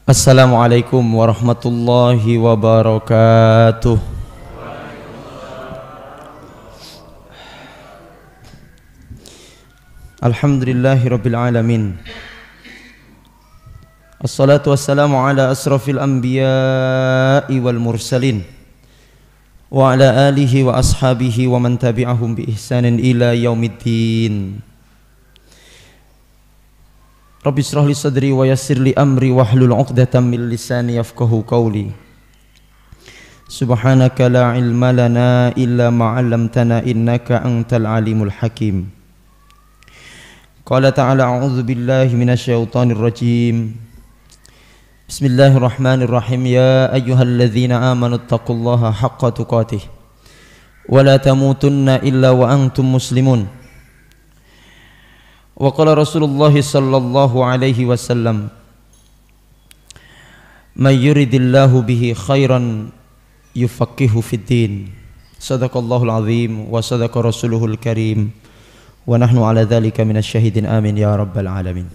Assalamualaikum warahmatullahi wabarakatuh. Alhamdulillahirabbil alamin. Assalatu wassalamu ala asrafil anbiya'i wal mursalin wa ala alihi wa ashabihi wa man tabi'ahum bi ihsanin ila yaumiddin. Rabbi shrah li sadri wa yassir li amri wahlul 'uqdatam min lisani yafqahu qawli. Subhanaka la ilma lana illa ma 'allamtana innaka antal alimul hakim. Qala ta'ala a'udzu billahi minasy syaithanir rajim. Bismillahirrahmanirrahim. Ya ayyuhalladzina amanu taqullaha haqqa tuqatih wa la tamutunna illa wa antum muslimun. Wa qala Rasulullah sallallahu alaihi wasallam, may yuridillahu bihi khairan yufaqihu fid din. Sadaqallahul azim wa sadaqa rasuluhul karim wa nahnu ala dzalika minasyahidin amin ya rabbal alamin.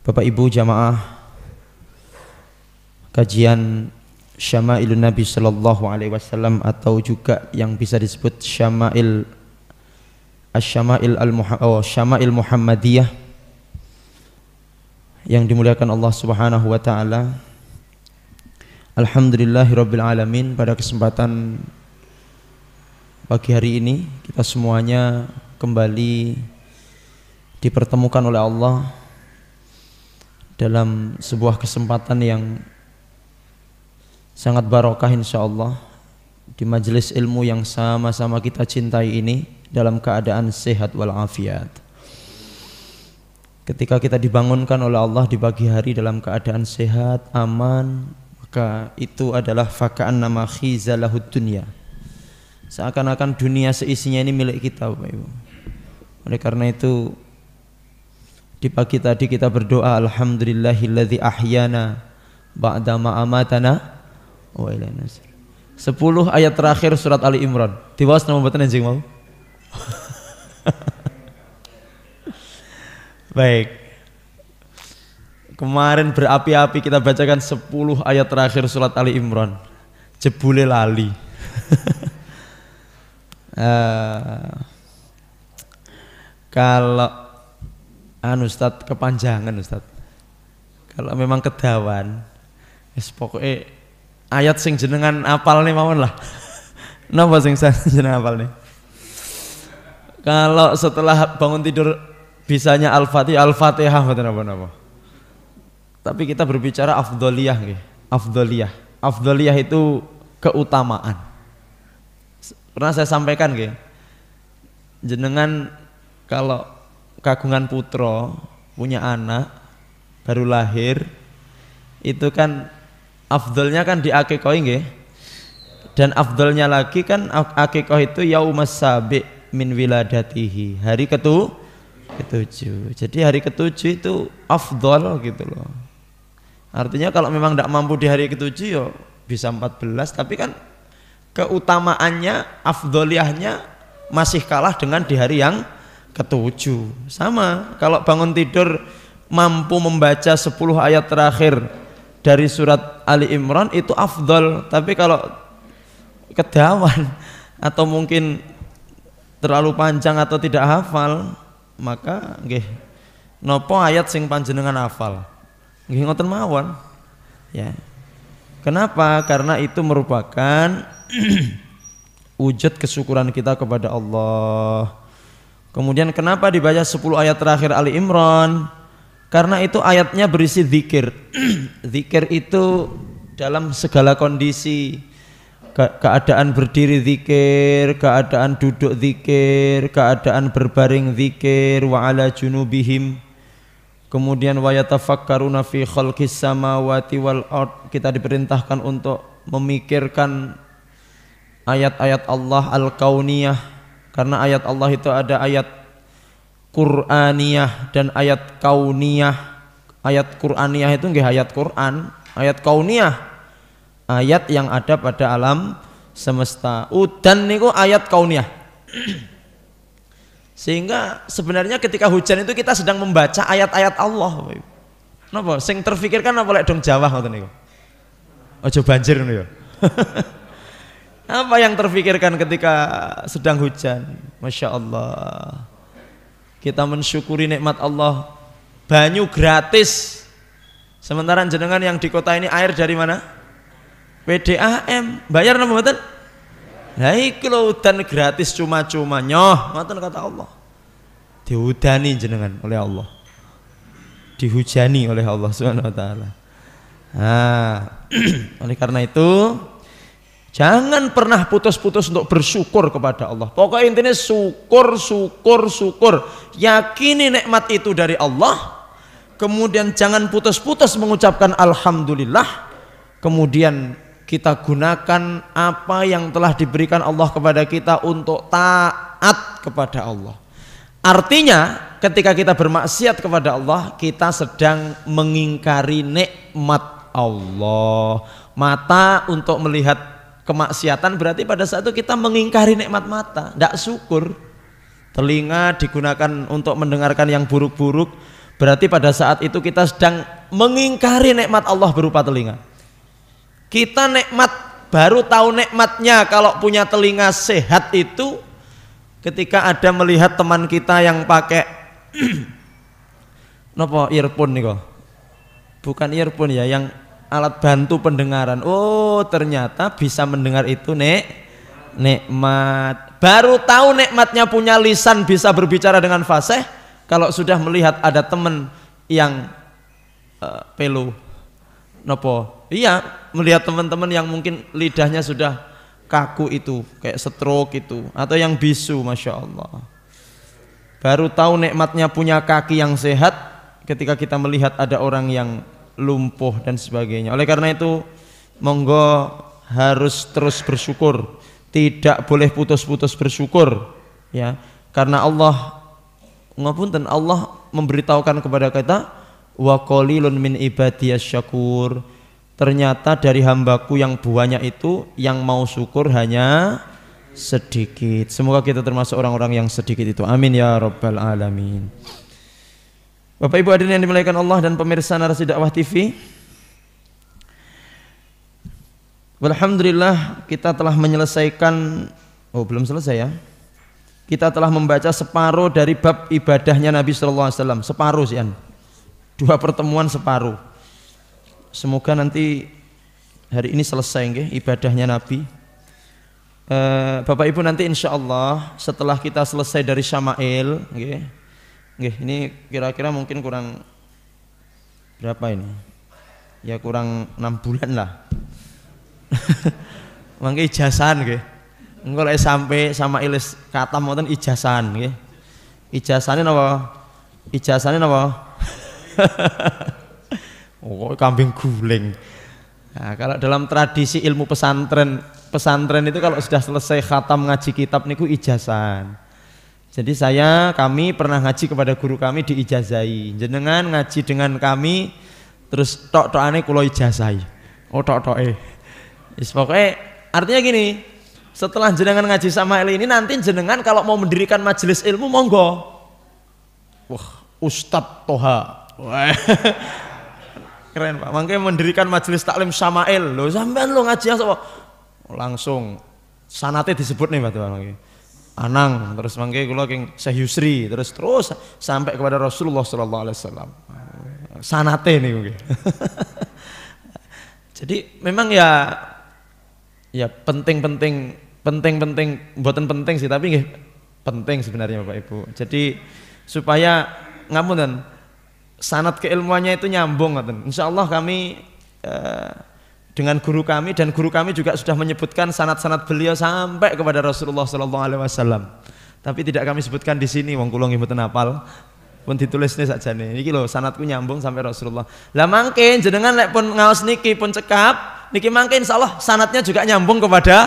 Bapak Ibu jamaah kajian Syama'ilun Nabi sallallahu alaihi wasallam atau juga yang bisa disebut Syama'il Muhammadiyah yang dimuliakan Allah Subhanahu wa taala. Alhamdulillahirabbil alamin. Pada kesempatan pagi hari ini kita semuanya kembali dipertemukan oleh Allah dalam sebuah kesempatan yang sangat barokah insyaallah di majelis ilmu yang sama-sama kita cintai ini dalam keadaan sehat walafiat. Ketika kita dibangunkan oleh Allah di pagi hari dalam keadaan sehat, aman, maka itu adalah faka'an nama khizalahud dunya. Seakan-akan dunia seisinya ini milik kita, Bapak Ibu. Oleh karena itu di pagi tadi kita berdoa, alhamdulillahilladzi ahyana ba'da ma amatana wa ilaina nusur. 10 ayat terakhir surat Ali Imran. Tiwas nama mboten enjing mau. Baik. Kemarin berapi-api kita bacakan 10 ayat terakhir surat Ali Imran. Jebule lali. Kalau Ustaz kepanjangan Ustaz. Kalau memang kedawan, wis pokoke ayat sing jenengan apal nih mawon lah. Napa sing jenengan apal nih? Kalau setelah bangun tidur bisanya Al-Fatihah mboten napa-napa. Tapi kita berbicara afdholiyah nggih. Afdholiyah itu keutamaan. Pernah saya sampaikan nggih. Jenengan kalau kagungan putra, punya anak baru lahir, itu kan afdholnya kan diakikohi nggih. Dan afdholnya lagi kan akikoh itu yaumas sabi' min wiladatihi, hari ketujuh. Jadi hari ketujuh itu afdhol gitu loh. Artinya kalau memang tidak mampu di hari ketujuh ya bisa 14, tapi kan keutamaannya, afdholiyahnya masih kalah dengan di hari yang ketujuh. Sama kalau bangun tidur mampu membaca 10 ayat terakhir dari surat Ali Imran itu afdhol, tapi kalau kedawan atau mungkin terlalu panjang atau tidak hafal, maka nggih nopo ayat sing panjenengan hafal nggih ngoten mawon ya. Kenapa? Karena itu merupakan wujud kesyukuran kita kepada Allah. Kemudian kenapa dibaca 10 ayat terakhir Ali Imran? Karena itu ayatnya berisi zikir. Zikir itu dalam segala kondisi, keadaan berdiri zikir, keadaan duduk zikir, keadaan berbaring zikir, wa ala junubihim. Kemudian wa yatafakkaruna fi khalqis samawati wal ard. Kita diperintahkan untuk memikirkan ayat-ayat Allah al-kauniyah, karena ayat Allah itu ada ayat Qur'aniyah dan ayat kauniyah. Ayat Qur'aniyah itu nggih ayat Qur'an, ayat kauniyah ayat yang ada pada alam semesta. Udan niku ayat kauniyah. Sehingga sebenarnya ketika hujan itu kita sedang membaca ayat-ayat Allah. Napa sing terfikirkan apa lek dong Jawa ngoten niku? Aja banjir ngono ya. Apa yang terfikirkan ketika sedang hujan? Masya Allah. Kita mensyukuri nikmat Allah. Banyu gratis. Sementara jenengan yang di kota ini air dari mana? PDAM. Bayar napa mboten? Lah iki lho udan gratis cuma-cuma nyoh, ngoten kata Allah. Diudani jenengan oleh Allah. Dihujani oleh Allah Subhanahu wa taala. Oleh karena itu jangan pernah putus-putus untuk bersyukur kepada Allah. Pokoknya intinya syukur. Yakini nikmat itu dari Allah. Kemudian jangan putus-putus mengucapkan alhamdulillah. Kemudian kita gunakan apa yang telah diberikan Allah kepada kita untuk taat kepada Allah. Artinya ketika kita bermaksiat kepada Allah, kita sedang mengingkari nikmat Allah. Mata untuk melihat kemaksiatan berarti pada saat itu kita mengingkari nikmat mata, tidak syukur. Telinga digunakan untuk mendengarkan yang buruk-buruk, berarti pada saat itu kita sedang mengingkari nikmat Allah berupa telinga. Kita nikmat baru tahu nikmatnya kalau punya telinga sehat itu ketika ada melihat teman kita yang pakai nopo earphone nih kok, bukan earphone ya, yang alat bantu pendengaran. Oh ternyata bisa mendengar itu nikmat. Baru tahu nikmatnya punya lisan bisa berbicara dengan fasih kalau sudah melihat ada teman yang pelu nopo. Iya, melihat teman-teman yang mungkin lidahnya sudah kaku itu, kayak stroke itu, atau yang bisu, Masya Allah. Baru tahu nikmatnya punya kaki yang sehat ketika kita melihat ada orang yang lumpuh dan sebagainya. Oleh karena itu, monggo harus terus bersyukur, tidak boleh putus-putus bersyukur, ya. Karena Allah, ngapunten, Allah memberitahukan kepada kita, wa qalilun min ibadiyas syakur. Ternyata dari hambaku yang banyak itu yang mau syukur hanya sedikit. Semoga kita termasuk orang-orang yang sedikit itu. Amin ya rabbal alamin. Bapak Ibu hadirin yang dimuliakan Allah dan pemirsa Narasi Dakwah TV, alhamdulillah kita telah menyelesaikan, belum selesai ya. Kita telah membaca separuh dari bab ibadahnya Nabi sallallahu alaihi wasallam, separuh sih. 2 pertemuan separuh. Semoga nanti hari ini selesai nggih ibadahnya Nabi. Bapak Ibu nanti insya Allah setelah kita selesai dari Syama'il nggih. Ini kira-kira mungkin kurang berapa ini? Ya kurang 6 bulan lah. Mangke ijazahan nggih. Engko lek sampai Syama'il katam wonten ijazahan nggih. Ijazahane napa? Ijazahane napa? Oh, kambing guling. Nah, kalau dalam tradisi ilmu pesantren itu kalau sudah selesai khatam ngaji kitab niku ijazah. Jadi kami pernah ngaji kepada guru kami diijazahi. Jenengan ngaji dengan kami terus tok-tokane kula ijazahi. Oh tok-toke. Wis pokoke artinya gini, setelah jenengan ngaji sama ini nanti jenengan kalau mau mendirikan majelis ilmu monggo. Wah, Ustadz Toha. Keren Pak, makanya mendirikan majelis taklim Syama'il. Loh sampean lo ngaji apa? Langsung sanate disebut nih Pak Tuhan. Anang, terus makanya kula king Syekh Yusri, terus sampai kepada Rasulullah sallallahu alaihi wasallam. Sanate nih mungkin. Jadi memang ya penting, mboten penting sih, tapi nggih penting sebenarnya Bapak Ibu. Jadi supaya ngapunten sanad keilmuannya itu nyambung. Insyaallah kami dengan guru kami, dan guru kami juga sudah menyebutkan sanad-sanad beliau sampai kepada Rasulullah sallallahu alaihi wasallam. Tapi tidak kami sebutkan di sini, wong kula nggih mboten hafal. Pun ditulisne sakjane. Iki lho sanadku nyambung sampai Rasulullah. Lah mangke jenengan lek pun ngaos niki pun cekap, niki mangke insyaallah sanadnya juga nyambung kepada,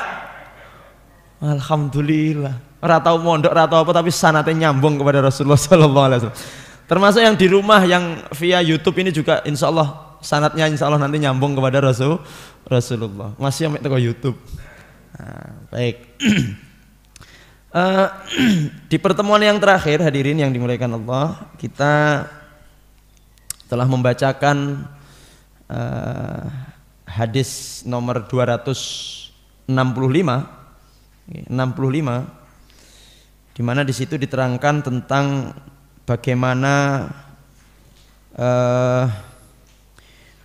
alhamdulillah. Ora tau mondok, ora tau apa, tapi sanadnya nyambung kepada Rasulullah sallallahu alaihi wasallam. Termasuk yang di rumah yang via YouTube ini juga insya Allah sanadnya insya Allah nanti nyambung kepada Rasulullah. Masih yang teko YouTube. Nah, baik. Di pertemuan yang terakhir hadirin yang dimuliakan Allah, kita setelah membacakan hadis nomor 265 di mana di situ diterangkan tentang bagaimana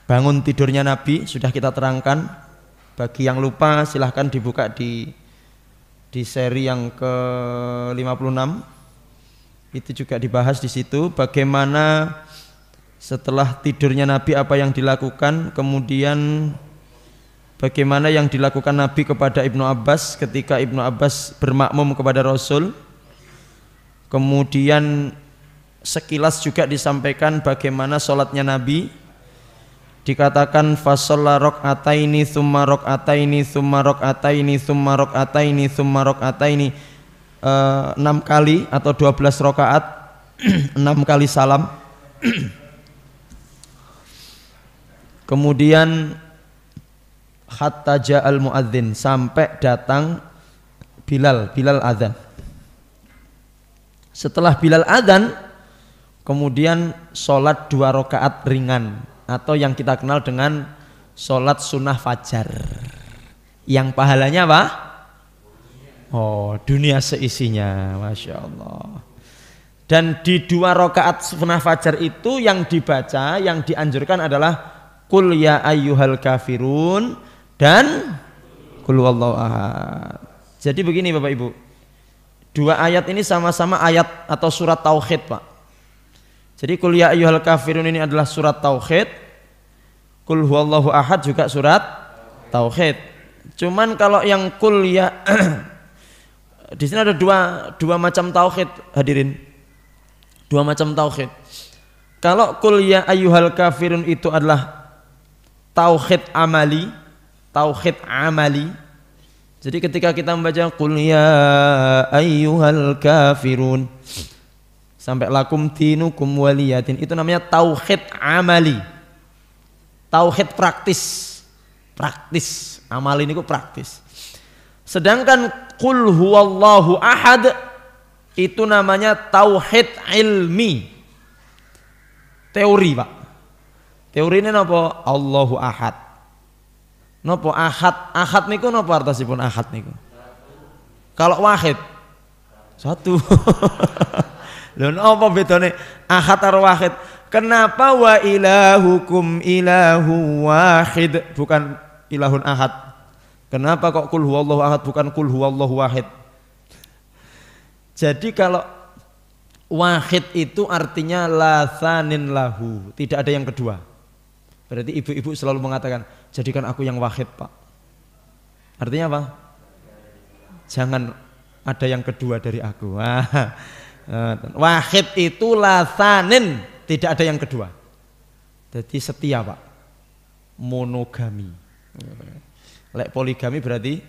bangun tidurnya Nabi, sudah kita terangkan. Bagi yang lupa silahkan dibuka di seri yang ke-56. Itu juga dibahas di situ bagaimana setelah tidurnya Nabi apa yang dilakukan, kemudian bagaimana yang dilakukan Nabi kepada Ibnu Abbas ketika Ibnu Abbas bermakmum kepada Rasul. Kemudian sekilas juga disampaikan bagaimana sholatnya Nabi. Dikatakan fasalla raq'ataini tsumma raq'ataini tsumma raq'ataini tsumma raq'ataini tsumma raq'ataini 6 kali atau 12 rakaat 6 kali salam. Kemudian hatta ja'al muadzin, sampai datang Bilal adzan. Setelah Bilal adzan kemudian sholat 2 rakaat ringan atau yang kita kenal dengan sholat sunnah fajar, yang pahalanya apa? Oh, dunia seisinya, Masya Allah. Dan di 2 rakaat sunnah fajar itu yang dibaca, yang dianjurkan adalah Qul ya ayyuhal kafirun dan Qul huwallahu ahad. Jadi begini Bapak Ibu, 2 ayat ini sama-sama ayat atau surat tauhid Pak. Jadi Qul ya ayyuhal kafirun ini adalah surat tauhid, Qul huwallahu ahad juga surat tauhid. Cuman kalau yang Qul ya di sini ada dua macam tauhid hadirin. 2 macam tauhid. Kalau Qul ya ayyuhal kafirun itu adalah tauhid amali, tauhid amali. Jadi ketika kita membaca Qul ya ayyuhal kafirun sampai lakum dinukum waliyatin, itu namanya tauhid amali, tauhid praktis, amal ini ku praktis. Sedangkan Qul huwallahu ahad itu namanya tauhid ilmi, teori Pak. Teori ini napa? Allahu ahad. Napa ahad? Ahad niku napa artosipun ahad niku? Kalau wahid satu. Lho apa bedane ahad karo wahid? Kenapa wa ilahukum ilahu wahid bukan ilahun ahad? Kenapa kok qul huwallahu ahad bukan qul huwallahu wahid? Jadi kalau wahid itu artinya la tsanin lahu, tidak ada yang kedua. Berarti ibu-ibu selalu mengatakan, jadikan aku yang wahid Pak. Artinya apa? Jangan ada yang kedua dari aku. Wahid itu la tsanin, tidak ada yang kedua. Jadi setia Pak, monogami. Lek poligami berarti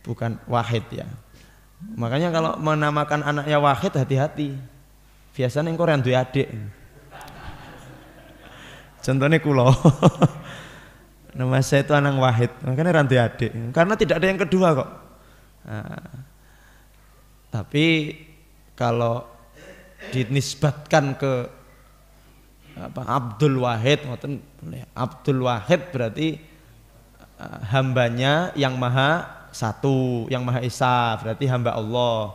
bukan wahid ya. Makanya kalau menamakan anaknya wahid hati-hati. Biasanya engkau randu adik. Contohnya kulo. Nama saya itu anak wahid, makanya randu adik. Karena tidak ada yang kedua kok. Nah, tapi kalau dinisbatkan ke Abdul Wahid, Abdul Wahid berarti hambanya yang maha satu, yang maha esa, berarti hamba Allah.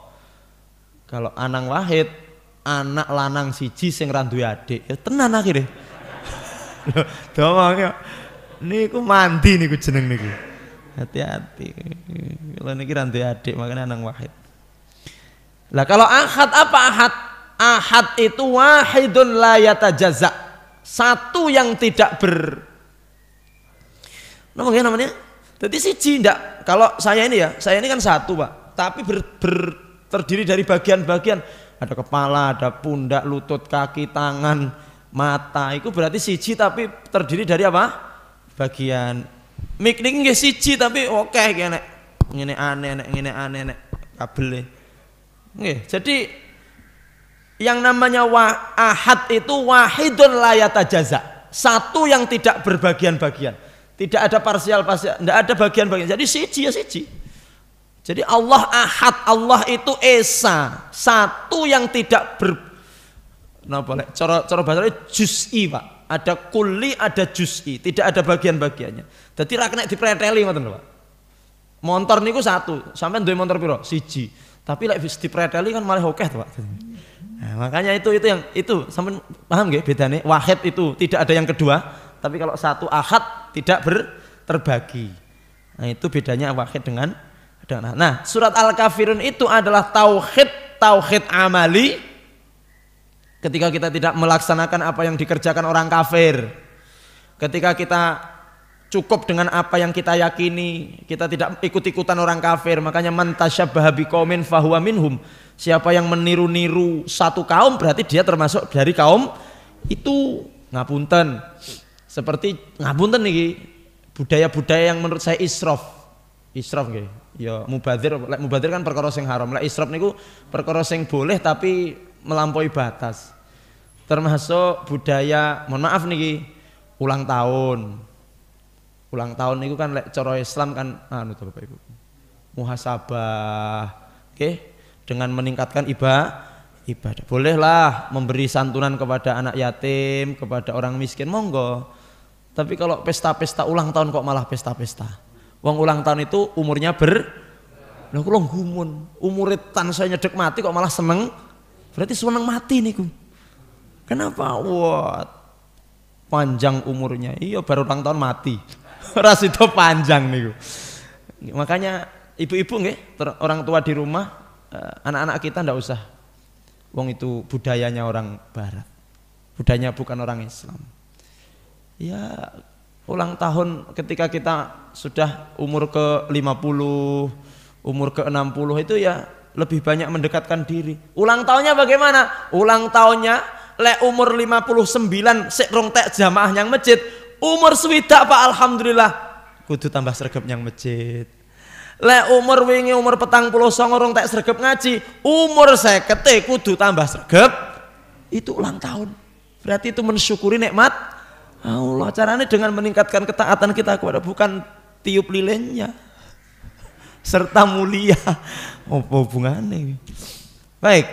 Kalau anang wahid, anak lanang siji sing randuwe adik, ya tenan akhirnya. Domongnya niku mandi niku jeneng niku. Hati-hati. Kalau niki randuwe adik makanya anang wahid. Lah kalau ahad apa ahad? Ahad itu wahidun la yatajazza. Satu yang tidak namanya? Jadi siji ndak. Kalau saya ini ya, saya ini kan satu Pak, tapi terdiri dari bagian-bagian. Ada kepala, ada pundak, lutut, kaki, tangan, mata. Itu berarti siji tapi terdiri dari apa? Bagian. Mik niki nggih siji tapi oke kene. Ngene aneh nek kabel. Nggih. Jadi yang namanya ahad itu wahidun la yatajazza. Satu yang tidak berbagian-bagian. Tidak ada parsial, tidak ada bagian-bagian. Jadi siji ya siji. Jadi Allah ahad, Allah itu esa, satu yang tidak cara bahasanya juz'i Pak. ada kulli, ada juz'i, tidak ada bagian-bagiannya. Jadi ra kena dipreteli ngoten lho Pak. Montor niku satu, sampean duwe montor piro? Siji. Tapi lek wis dipreteli kan malah akeh to Pak. Nah, makanya itu yang sampean paham nggih bedane? Wahid itu tidak ada yang kedua, tapi kalau satu ahad tidak terbagi. Nah, itu bedanya wahid dengan nah, surat Al-Kafirun itu adalah tauhid amali. Ketika kita tidak melaksanakan apa yang dikerjakan orang kafir, ketika kita cukup dengan apa yang kita yakini, kita tidak ikut-ikutan orang kafir. Makanya man tasyabbaha biqaumin fahuwa minhum. Siapa yang meniru-niru satu kaum berarti dia termasuk dari kaum itu. Ngapunten. Seperti ngapunten niki budaya-budaya yang menurut saya israf nggih. Ya mubadzir kan perkara sing haram. Lek israf niku perkara sing boleh tapi melampaui batas. Termasuk budaya, mohon maaf niki, ulang tahun. Ulang tahun itu kan lek cara Islam kan Bapak Ibu. Muhasabah. Oke, dengan meningkatkan ibadah. Bolehlah memberi santunan kepada anak yatim, kepada orang miskin, monggo. Tapi kalau pesta-pesta ulang tahun kok malah pesta-pesta. Wong ulang tahun itu umurnya lha kula gumun. Umure tansaya nyedek mati kok malah seneng. Berarti seneng mati niku. Kenapa? Wah, panjang umurnya. Iya baru ulang tahun mati. Ras itu panjang niku. Makanya ibu-ibu nggih, orang tua di rumah, anak-anak kita ndak usah. Wong itu budayanya orang barat. Budayanya bukan orang Islam. Ya, ulang tahun ketika kita sudah umur ke-50, umur ke-60 itu ya lebih banyak mendekatkan diri. Ulang tahunnya bagaimana? Ulang tahunnya lek umur 59 sik rong tek jamaah yang masjid. Umur swidak Pak alhamdulillah kudu tambah sregep yang masjid. Lek umur wingi umur 49 rong tek sregep ngaji, umur 50 kudu tambah sregep. Itu ulang tahun. Berarti itu mensyukuri nikmat Allah. Caranya dengan meningkatkan ketaatan kita kepada bukan tiup lilinnya. Serta mulia. Apa hubungannya? Baik.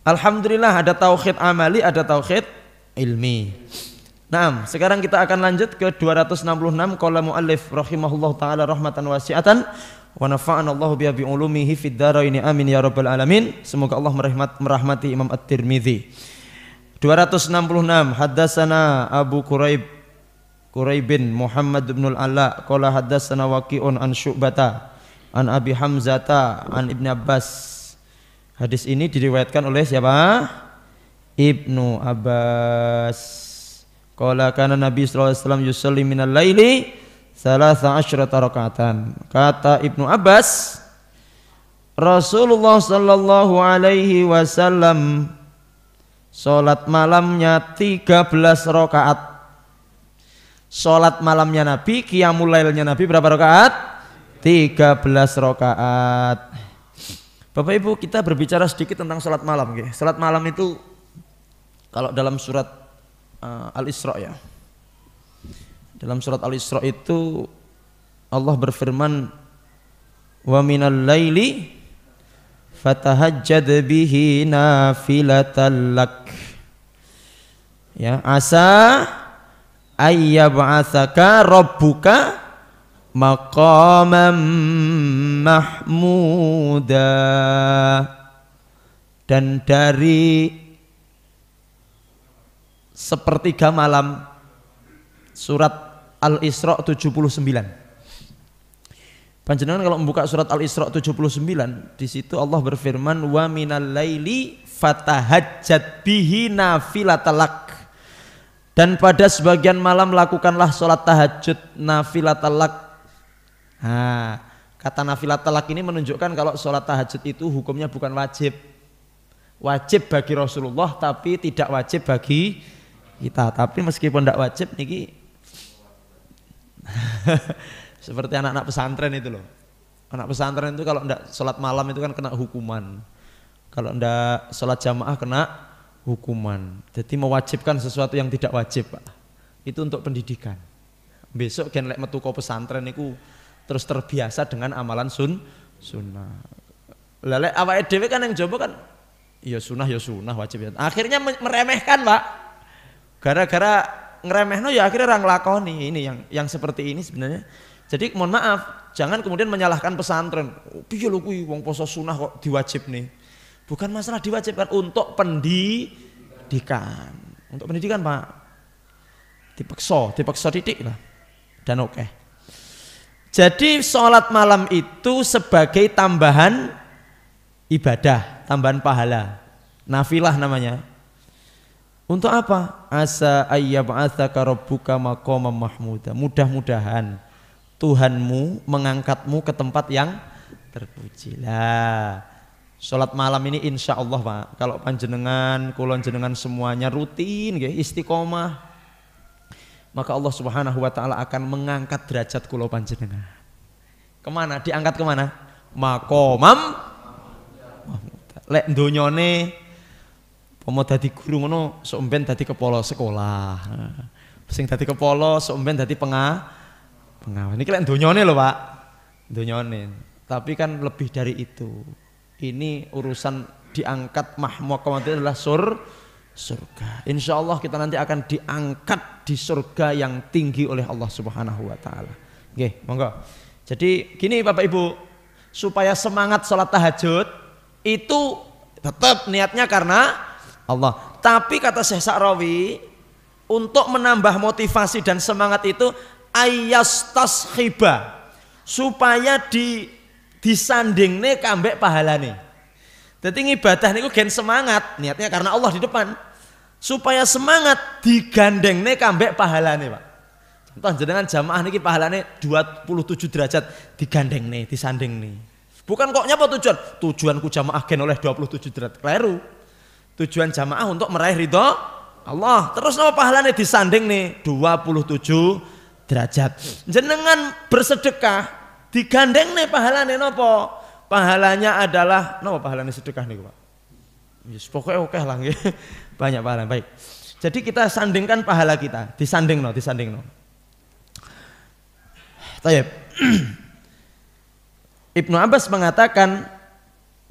Alhamdulillah ada tauhid amali, ada tauhid ilmi. Nah, sekarang kita akan lanjut ke 266 qala muallif rahimahullah taala rahmatan wasi'atan wa nafa'ana Allah biha bi ulumihi fid dharain amin ya rabbal alamin. Semoga Allah merahmati Imam At-Tirmidzi. 266 haddatsana Abu Quraibin Muhammad bin Al-Ala qala haddatsana Waqi'un an Syu'bata an Abi Hamzata an Ibnu Abbas. Hadis ini diriwayatkan oleh siapa? Ibnu Abbas. Qala kana Nabi sallallahu alaihi wasallam yusalli minal laili 13 rakaatan. Kata Ibnu Abbas, Rasulullah sallallahu alaihi wasallam salat malamnya 13 rakaat. Salat malamnya Nabi, qiyamul lailnya Nabi berapa rakaat? 13 rakaat. Bapak Ibu, kita berbicara sedikit tentang salat malam. Salat malam itu kalau dalam surat Al-Isra ya. Dalam surat Al-Isra itu Allah berfirman, wa minal laili fatahajjad bihi nafilatan lak. Ya, asa ayyab'atsaka rabbuka maqaman mahmuda. Dan dari sepertiga malam surat Al-Isra 79. Panjenengan kalau membuka surat Al-Isra 79, di situ Allah berfirman wa minal laili fatahajjat bihi nafilatalak. Dan pada sebagian malam lakukanlah salat tahajud nafilatalak. Nah, kata nafilatalak ini menunjukkan kalau salat tahajud itu hukumnya bukan wajib. Wajib bagi Rasulullah tapi tidak wajib bagi kita. Tapi meskipun tidak wajib niki seperti anak-anak pesantren itu loh. Anak pesantren itu kalau tidak sholat malam itu kan kena hukuman. Kalau tidak sholat jamaah kena hukuman. Jadi mewajibkan sesuatu yang tidak wajib Pak. Itu untuk pendidikan. Besok gen lek metu ko pesantren niku terus terbiasa dengan amalan sunnah. Lah lek awake dhewe kan yang coba kan ya sunnah wajib ya. Akhirnya meremehkan Pak. Gara-gara ngeremehno ya akhirnya orang nglakoni. Ini yang seperti ini sebenarnya. Jadi mohon maaf, jangan kemudian menyalahkan pesantren. Oh, piye lho kuwi wong poso sunah kok diwajibne. Bukan masalah diwajibkan, untuk pendidikan. Untuk pendidikan, Pak. Dipaksa titik lah. Dan oke. Jadi sholat malam itu sebagai tambahan ibadah, tambahan pahala. Nafilah namanya. Untuk apa? Asa ayyab'atsaka rabbuka maqaman mahmuda. Mudah-mudahan Tuhanmu mengangkatmu ke tempat yang terpuji. Lah, sholat malam ini insya Allah, Pak, kalau panjenengan, kulon jenengan semuanya rutin, istiqomah, maka Allah Subhanahu Wa Taala akan mengangkat derajat kulo panjenengan. Kemana? Diangkat kemana? Maqamam. Lek donyone, pomo dadi guru ngono, sok mben dadi kepala sekolah. Sing dadi kepala, sok mben dadi pengawas. Ini kalian donyone loh, Pak, donyone. Tapi kan lebih dari itu. Ini urusan diangkat mahmud itu adalah surga. Insya Allah kita nanti akan diangkat di surga yang tinggi oleh Allah Subhanahu Wa Taala. Oke, monggo. Jadi gini Bapak Ibu, supaya semangat sholat tahajud itu tetap niatnya karena Allah. Tapi kata Syekh Sa'rawi, untuk menambah motivasi dan semangat itu ayastashiba, supaya disandingne kambek pahalane. Dadi ibadah niku gen semangat, niatnya karena Allah di depan. Supaya semangat digandengne kambek pahalane, Pak. Contoh jenengan jamaah niki pahalane 27 derajat digandengne, disandingne. Bukan kok nyapa tujuanku jamaah gen oleh 27 derajat. Kleru. Tujuan jamaah untuk meraih ridha Allah. Terus nama pahalane disandingne 27 derajat. Jenengan bersedekah digandeng nih pahalane nopo? Pahalanya adalah nopo pahalane sedekah nih, Pak. Yes, pokoknya oke lah nggih. Banyak pahala. Baik. Jadi kita sandingkan pahala kita, disanding no. Tayyib. Ibnu Abbas mengatakan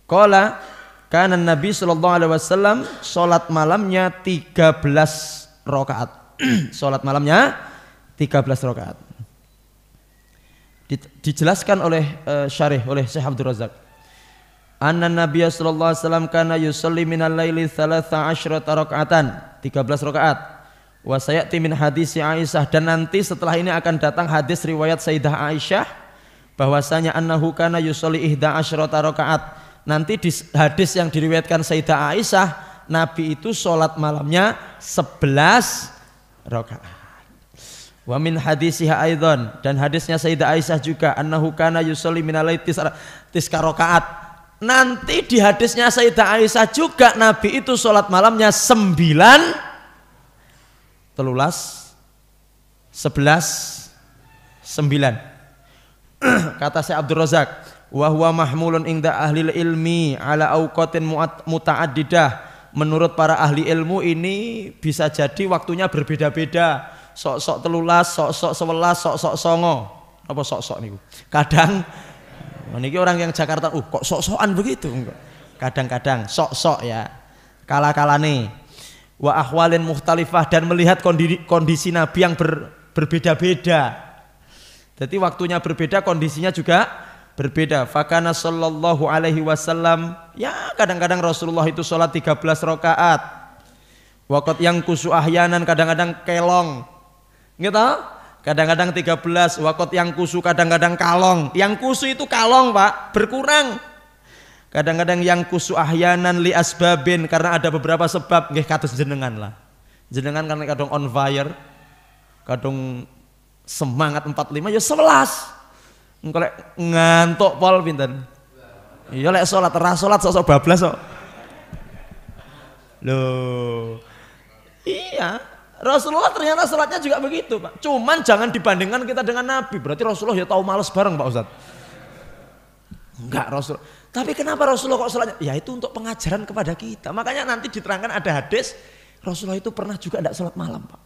qala kana Nabi sallallahu alaihi wasallam salat malamnya 13 rakaat. Salat malamnya 13 rakaat. Dijelaskan oleh syarih oleh Syekh Abdul Razak. Anna Nabiy sallallahu alaihi wasallam kana yusalli minal laili 13 rakaatan, 13 rakaat. Wa sayati min hadis Aisyah, dan nanti setelah ini akan datang hadis riwayat Sayyidah Aisyah bahwasanya annahu kana yusalli 11 rakaat. Nanti di hadis yang diriwayatkan Sayyidah Aisyah, Nabi itu sholat malamnya 11 rakaat. Wa min hadisiha aidan, dan hadisnya Sayyidah Aisyah juga annahu kana yusalli minal laili 9 Nanti di hadisnya Sayyidah Aisyah juga Nabi itu sholat malamnya 9 Kata Syekh Abdul Razak, wa huwa mahmulun inda ahli ilmi ala awqatin muta'addidah. Menurut para ahli ilmu ini bisa jadi waktunya berbeda-beda. Sok-sok 13, sok-sok 11, sok-sok 9. Apa sok-sok niku? Kadang niki orang yang Jakarta, kok sok-sokan begitu? Kadang-kadang sok-sok ya. Kala-kalane. Wa ahwalin mukhtalifah, dan melihat kondisi Nabi yang berbeda-beda. Jadi waktunya berbeda, kondisinya juga berbeda. Fakana sallallahu alaihi wasallam, ya kadang-kadang Rasulullah itu sholat 13 rakaat. Waqat yang kusu ahyanan, kadang-kadang kelong. Gitu? Kadang-kadang 13, waqat yang kusu kadang-kadang kalong. Yang kusu itu kalong, Pak, berkurang. Kadang-kadang yang kusu ahyanan li asbabin, karena ada beberapa sebab. Nggih kados jenengan lah. Jenengan kan kadang on fire, kadang semangat 45 ya 11. Engko lek ngantuk pol pinten? Iya lek salat ra salat sok-sok bablas kok. Loh. Iya. Rasulullah ternyata salatnya juga begitu, Pak. Cuman jangan dibandingkan kita dengan Nabi. Berarti Rasulullah ya tahu males bareng, Pak Ustadz. Enggak, Rasul. Tapi kenapa Rasulullah kok salatnya? Ya itu untuk pengajaran kepada kita. Makanya nanti diterangkan ada hadis Rasulullah itu pernah juga tidak salat malam, Pak.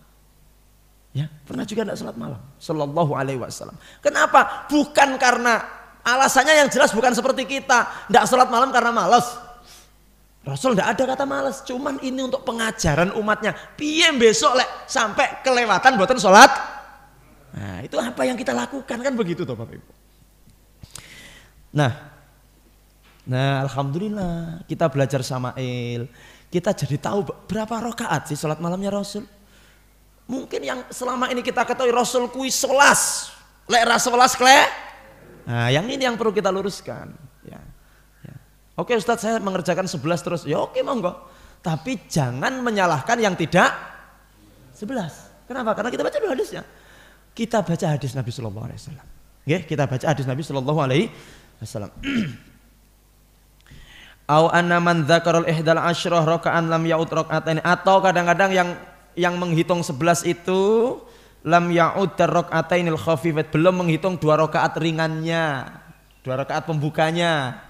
Ya, pernah juga tidak salat malam. Sallallahu alaihi wasallam. Kenapa? Bukan karena alasannya yang jelas bukan seperti kita, tidak salat malam karena malas. Rasul tidak ada kata malas, cuman ini untuk pengajaran umatnya. Piye besok lek sampai kelewatan boten sholat. Nah, itu apa yang kita lakukan kan begitu toh Bapak Ibu. Nah, alhamdulillah kita belajar Sama'il, kita jadi tahu berapa rakaat sih sholat malamnya Rasul. Mungkin yang selama ini kita ketahui Rasul kui 11, lek ra 11 kle. Nah, yang ini yang perlu kita luruskan. Ya. Oke Ustadz, saya mengerjakan 11 terus. Ya oke monggo. Tapi jangan menyalahkan yang tidak 11. Kenapa? Karena kita baca dulu hadisnya. Kita baca hadis Nabi Sallallahu Alaihi Wasallam. Kita baca hadis Nabi Sallallahu Alaihi Wasallam. Au anna man dzakarul ihdal asyrah raka'an lam ya'ud raka'atain, atau kadang-kadang yang menghitung 11 itu lam ya'ud raka'atainil khafifat, belum menghitung 2 rakaat ringannya, 2 rakaat pembukanya.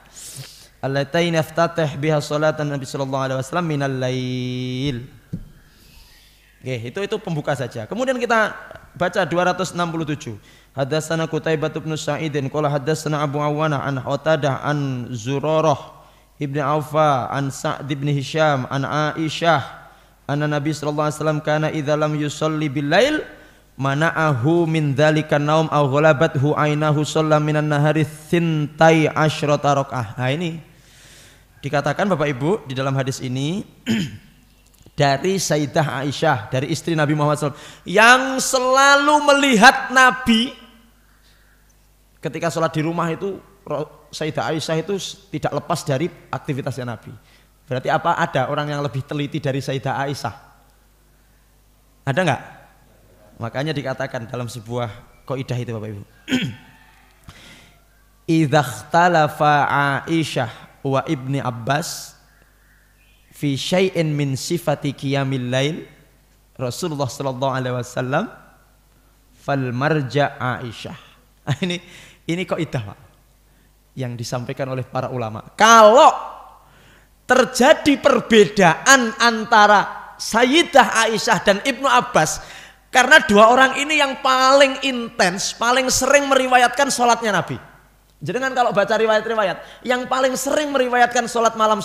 Allatain aftatih biha salatan Nabi sallallahu alaihi wasallam minal lail. Itu pembuka saja. Kemudian kita baca 267. Hadatsana Qutaibah bin Sa'idin qala hadatsana Abu Awana an Qatadah an Zurarah Ibnu Aufa an Sa'd bin Hisham an Aisyah anna Nabi sallallahu alaihi wasallam kana idza lam yusalli bil lail mana'ahu min dzalika naum aw ghalabathu ainahu shalla minan nahari thintai asyrata rakaah. Nah ini dikatakan Bapak Ibu di dalam hadis ini dari Sayyidah Aisyah, dari istri Nabi Muhammad SAW, yang selalu melihat Nabi ketika sholat di rumah itu. Sayyidah Aisyah itu tidak lepas dari aktivitasnya Nabi. Berarti apa? Ada orang yang lebih teliti dari Sayyidah Aisyah? Ada enggak? Makanya dikatakan dalam sebuah kaidah itu Bapak Ibu. Idza ikhtalafa Aisyah wa Ibni Abbas fi syai'in min sifati qiyamil lail Rasulullah sallallahu alaihi wasallam fal marja Aisyah. Ini kaidah Pak, yang disampaikan oleh para ulama. Kalau terjadi perbedaan antara Sayyidah Aisyah dan Ibnu Abbas, karena 2 orang ini yang paling intens, paling sering meriwayatkan sholatnya Nabi. Jadi kan kalau baca riwayat-riwayat, yang paling sering meriwayatkan sholat malam,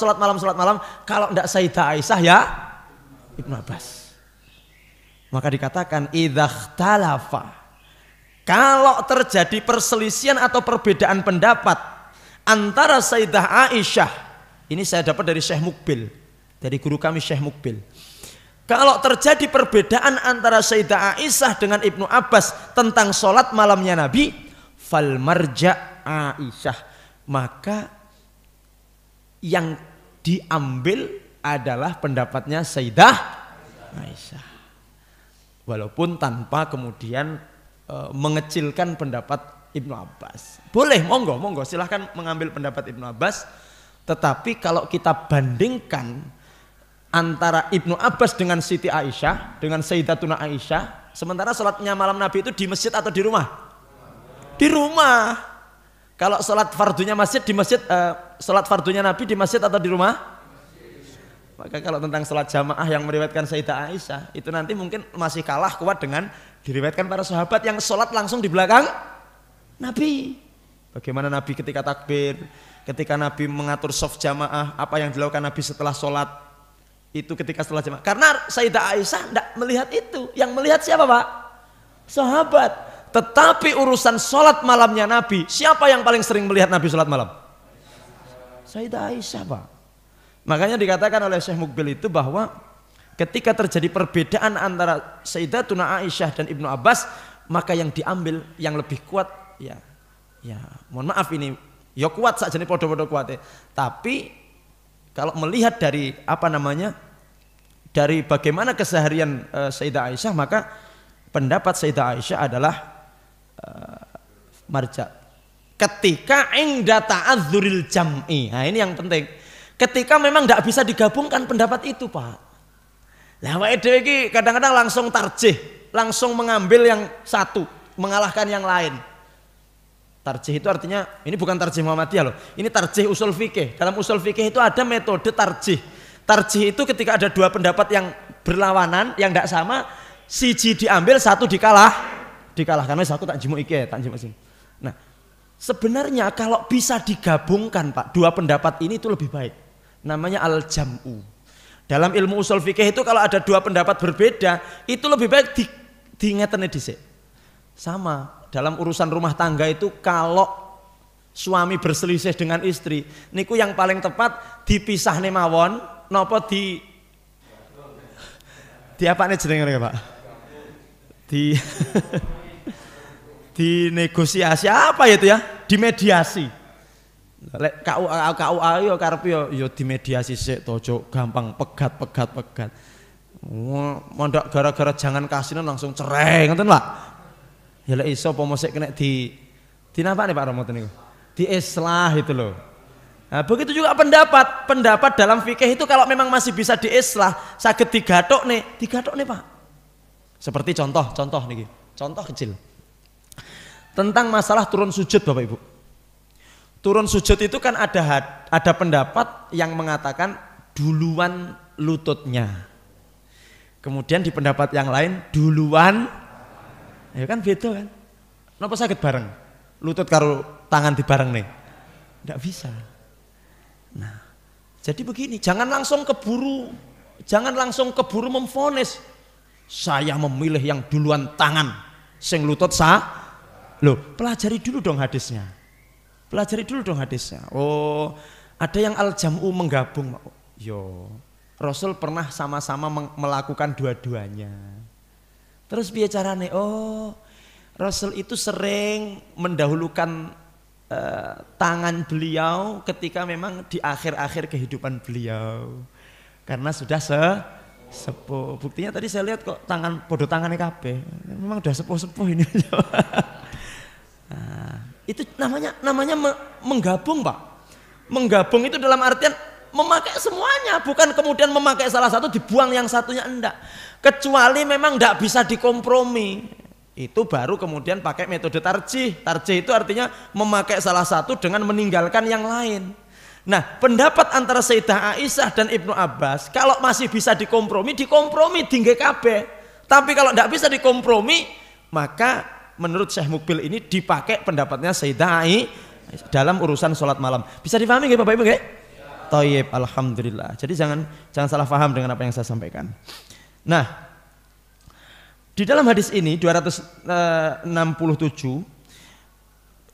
kalau tidak Sayyidah Aisyah ya Ibnu Abbas. Maka dikatakan idza ikhtalafa, kalau terjadi perselisihan atau perbedaan pendapat antara Sayyidah Aisyah, ini saya dapat dari Syekh Mukbil, dari guru kami Syekh Mukbil. Kalau terjadi perbedaan antara Sayyidah Aisyah dengan Ibnu Abbas tentang sholat malamnya Nabi, fal marja Aisyah, maka yang diambil adalah pendapatnya Sayyidah Aisyah, walaupun tanpa kemudian mengecilkan pendapat Ibnu Abbas. Boleh, monggo silahkan mengambil pendapat Ibnu Abbas. Tetapi kalau kita bandingkan antara Ibnu Abbas dengan Siti Aisyah, dengan Sayyidatuna Aisyah, sementara sholatnya malam Nabi itu di masjid atau di rumah? Di rumah. Kalau sholat fardunya masjid di masjid, sholat fardunya Nabi di masjid atau di rumah? Maka kalau tentang sholat jamaah yang meriwayatkan Sayyidah Aisyah, itu nanti mungkin masih kalah kuat dengan diriwayatkan para sahabat yang sholat langsung di belakang Nabi. Bagaimana Nabi ketika takbir, ketika Nabi mengatur shaf jamaah, apa yang dilakukan Nabi setelah sholat itu ketika setelah jamaah. Karena Sayyidah Aisyah tidak melihat itu, yang melihat siapa Pak? Sahabat. Tetapi urusan sholat malamnya Nabi, siapa yang paling sering melihat Nabi sholat malam? Sayyidah Aisyah Pak. Makanya dikatakan oleh Syekh Mukbil itu bahwa ketika terjadi perbedaan antara Sayyidatuna Aisyah dan Ibnu Abbas, maka yang diambil yang lebih kuat ya mohon maaf ini ya kuat saja nih podo-podo kuatnya. Tapi kalau melihat dari dari bagaimana keseharian Sayyidah Aisyah, maka pendapat Sayyidah Aisyah adalah marja. Ketika inda ta'adzuril jam'i, nah ini yang penting. Ketika memang tidak bisa digabungkan pendapat itu Pak. Lah awake dhewe iki kadang-kadang langsung tarjih, langsung mengambil yang satu, mengalahkan yang lain. Tarjih itu artinya ini bukan tarjih Muhammadiyah loh. Ini tarjih usul fikih. Dalam usul fikih itu ada metode tarjih. Tarjih itu ketika ada 2 pendapat yang berlawanan, yang tidak sama, siji diambil, satu dikalahkan. Wes aku tak jemuk iki, tak jemuk sing. Nah, sebenarnya kalau bisa digabungkan Pak, 2 pendapat ini itu lebih baik. Namanya al-jam'u. Dalam ilmu usul fikih itu kalau ada dua pendapat berbeda, itu lebih baik diingatkan dhisik. Sama dalam urusan rumah tangga itu, kalau suami berselisih dengan istri, niku yang paling tepat dipisah nih mawon, nopo di apa nih jenenge Pak? Di negosiasi apa ya itu ya? Dimediasi. Lek KUA yo karepe yo dimediasi sik to, gampang pegat. Mondok gara-gara jangan kasinan langsung cerai ngoten Pak. Ya lek iso apa mosok kena di napa nih Pak Romo niku? Di islah itu loh. Nah, begitu juga pendapat dalam fikih itu kalau memang masih bisa diislah, saged digathuk nih Pak. Seperti contoh nih, contoh kecil. Tentang masalah turun sujud Bapak Ibu. Turun sujud itu kan ada pendapat yang mengatakan duluan lututnya. Kemudian di pendapat yang lain duluan, ya kan beda kan? Napa saged bareng? Lutut karo tangan dibareng nih? Tidak bisa. Nah, jadi begini, jangan langsung keburu memvonis. Saya memilih yang duluan tangan, sing lutut Loh, pelajari dulu dong hadisnya. Oh, ada yang al-jam'u menggabung. Yo, Rasul pernah sama-sama melakukan dua-duanya. Terus piye carane? Oh, Rasul itu sering mendahulukan tangan beliau ketika memang di akhir-akhir kehidupan beliau, karena sudah sepuh. Buktinya tadi saya lihat kok podo tangannya kabeh, memang udah sepuh ini. Nah, itu namanya menggabung Pak. Menggabung itu dalam artian memakai semuanya, bukan kemudian memakai salah satu dibuang yang satunya, enggak. Kecuali memang enggak bisa dikompromi, itu baru kemudian pakai metode tarjih. Tarjih itu artinya memakai salah satu dengan meninggalkan yang lain. Nah, pendapat antara Sayyidah Aisyah dan Ibnu Abbas, kalau masih bisa dikompromi dingge kabeh. Tapi kalau enggak bisa dikompromi, maka menurut Syekh Mukbil ini dipakai pendapatnya Sayyidah Aisyah dalam urusan sholat malam. Bisa dipahami nggih Bapak Ibu nggih? Thayyib, alhamdulillah. Jadi jangan salah paham dengan apa yang saya sampaikan. Nah, di dalam hadis ini 267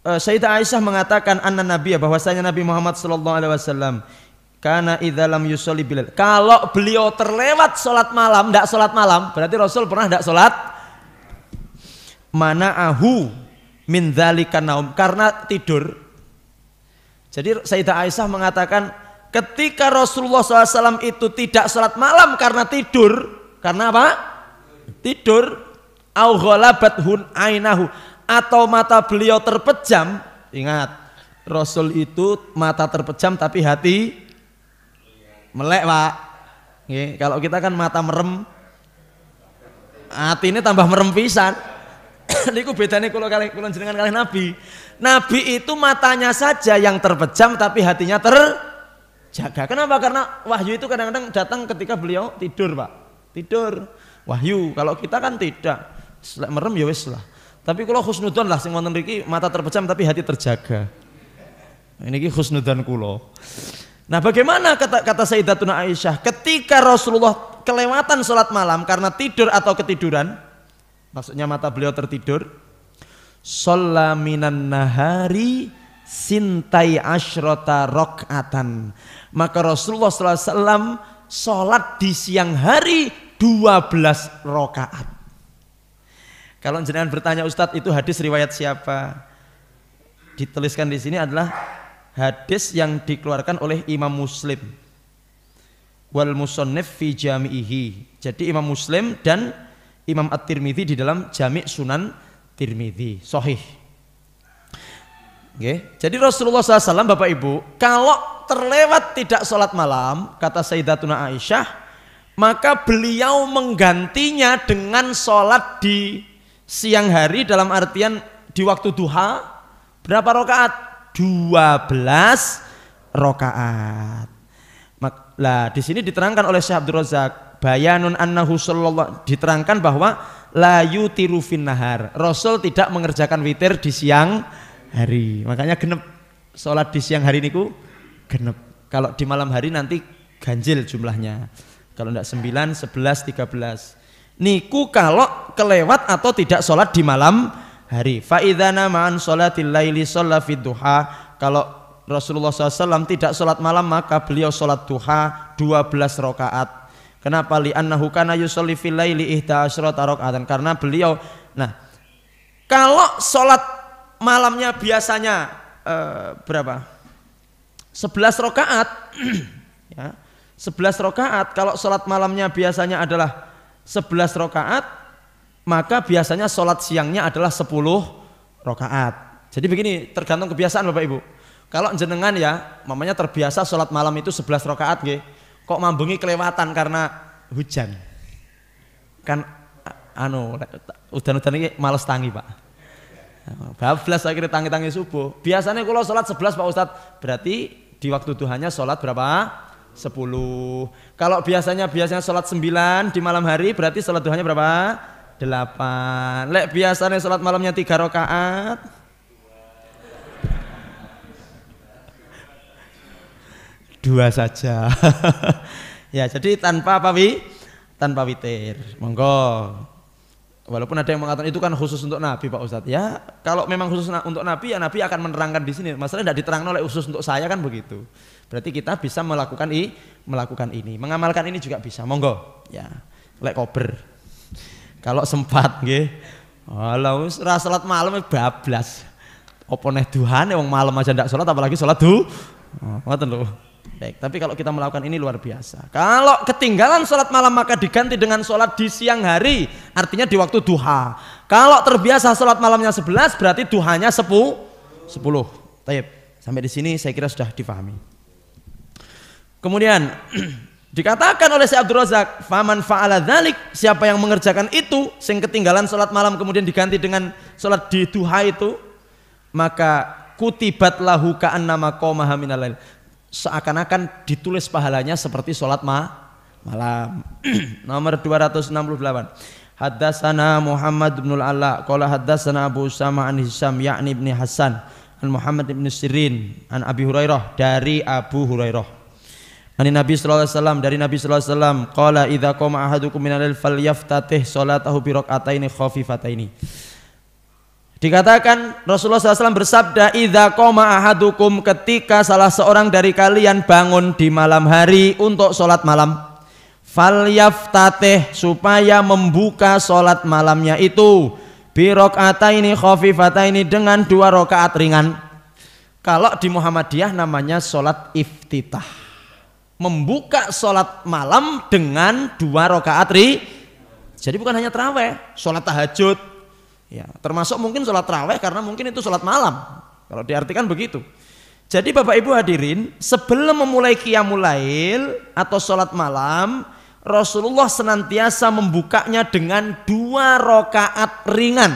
Sayyidah Aisyah mengatakan anna Nabi, bahwasanya Nabi Muhammad sallallahu alaihi wasallam kana idza lam yusolli bilal. Kalau beliau terlewat sholat malam, enggak sholat malam, berarti Rasul pernah enggak sholat mana'ahu min dzalika naum, karena tidur. Jadi Sayyidah Aisyah mengatakan ketika Rasulullah SAW itu tidak sholat malam karena tidur. Karena apa? Tidur. Au ghalabathun ainahu, atau mata beliau terpejam. Ingat, Rasul itu mata terpejam tapi hati melek Pak. Kalau kita kan mata merem, hati ini tambah merem pisan. Niku bedane kula jenengan kalih Nabi. Nabi itu matanya saja yang terpejam tapi hatinya terjaga. Kenapa? Karena wahyu itu kadang-kadang datang ketika beliau tidur, Pak. Tidur. Wahyu. Kalau kita kan tidak. Selek merem ya wis lah. Tapi kalau husnudzon lah sing wonten mriki mata terpejam tapi hati terjaga. Ini ki husnudzon kula. Nah, bagaimana kata Sayyidatuna Aisyah ketika Rasulullah kelewatan sholat malam karena tidur atau ketiduran? Maksudnya mata beliau tertidur. Shalla minan nahari sintai asyrota rok'atan. Maka Rasulullah SAW sholat di siang hari 12 rakaat. Kalau jenengan bertanya, Ustadz itu hadis riwayat siapa? Dituliskan di sini adalah hadis yang dikeluarkan oleh Imam Muslim. Wal musannif fi jami'ihi. Jadi Imam Muslim dan Imam At-Tirmidzi di dalam Jami' Sunan Tirmidzi, sahih. Okay. Jadi Rasulullah SAW, Bapak Ibu, kalau terlewat tidak sholat malam, kata Sayyidatuna Aisyah, maka beliau menggantinya dengan sholat di siang hari, dalam artian di waktu duha. Berapa rakaat? 12 rakaat. Nah, di sini diterangkan oleh Syekh Abdul Razak, bayanun annahu sallallahu, diterangkan bahwa la yutiru fin nahar. Rasul tidak mengerjakan witir di siang hari. Makanya genep salat di siang hari niku genep. Kalau di malam hari nanti ganjil jumlahnya. Kalau tidak 9, 11, 13. Niku kalau kelewat atau tidak sholat di malam hari. Fa idza nama an sholatil laili shalla fid duha. Kalau Rasulullah SAW tidak sholat malam maka beliau sholat duha 12 rakaat. Kenapa? Li'annahu kana yusolli fil laili 11 rakaatan. Karena beliau, nah kalau sholat malamnya biasanya berapa? 11 rakaat. Ya, 11 rakaat. Kalau sholat malamnya biasanya adalah 11 rakaat, maka biasanya sholat siangnya adalah 10 rakaat. Jadi begini, tergantung kebiasaan Bapak Ibu. Kalau jenengan ya, mamanya terbiasa sholat malam itu 11 rakaat, kok mambengi kelewatan karena hujan. Kan udan-udan ini males tangi Pak. Bablas akhirnya tangi-tangi subuh. Biasanya kalau sholat 11 Pak Ustadz, berarti di waktu duhanya sholat berapa? 10. Kalau biasanya sholat 9 di malam hari, berarti sholat duhanya berapa? 8. Lek biasanya sholat malamnya 3 rakaat. Dua saja. Ya, jadi tanpa apa tanpa witir. Monggo. Walaupun ada yang mengatakan itu kan khusus untuk Nabi Pak Ustadz. Ya, kalau memang khusus untuk Nabi, ya Nabi akan menerangkan di sini. Masalahnya tidak diterangkan oleh khusus untuk saya kan begitu. Berarti kita bisa melakukan ini, mengamalkan ini juga bisa. Monggo. Ya, lek kober. Kalau sempat, nggih. Walau ora salat malam bablas. Apa neh duhane wong malam aja ndak salat apalagi salat ngoten lho. Baik, tapi kalau kita melakukan ini luar biasa. Kalau ketinggalan sholat malam maka diganti dengan sholat di siang hari, artinya di waktu duha. Kalau terbiasa sholat malamnya 11, berarti duhanya 10. Taib. Sampai di sini saya kira sudah difahami. Kemudian dikatakan oleh Syekh Abdul Razak, faman fa'ala dzalik, siapa yang mengerjakan itu, sing ketinggalan sholat malam kemudian diganti dengan sholat di duha itu, maka kutibat lahu ka'annama qamaha minal lail. Seakan-akan ditulis pahalanya seperti sholat malam. Nomor 268. Haddatsana Muhammad bin al-Ala qala haddatsana Abu Usama an Hisham yakni ibni Hasan an Muhammad ibn Sirin an Abi Hurairah dari Abu Hurairah. Ani Nabi sallallahu alaihi wasallam, dari Nabi sallallahu alaihi wasallam qala idza qama ahadukum minal lail falyaftatih salatahu bi rak'ataini khafifataini. Dikatakan Rasulullah SAW bersabda, idza qama ahadukum, ketika salah seorang dari kalian bangun di malam hari untuk sholat malam, falyaftatih, supaya membuka sholat malamnya itu, bi rak'ataini khafifataini, dengan 2 rakaat ringan. Kalau di Muhammadiyah namanya sholat iftitah, membuka sholat malam dengan 2 rakaat ringan. Jadi bukan hanya tarawih, sholat tahajud. Ya, termasuk mungkin sholat tarawih karena mungkin itu sholat malam. Kalau diartikan begitu. Jadi Bapak Ibu hadirin, sebelum memulai qiyamul lail atau sholat malam, Rasulullah senantiasa membukanya dengan 2 rakaat ringan.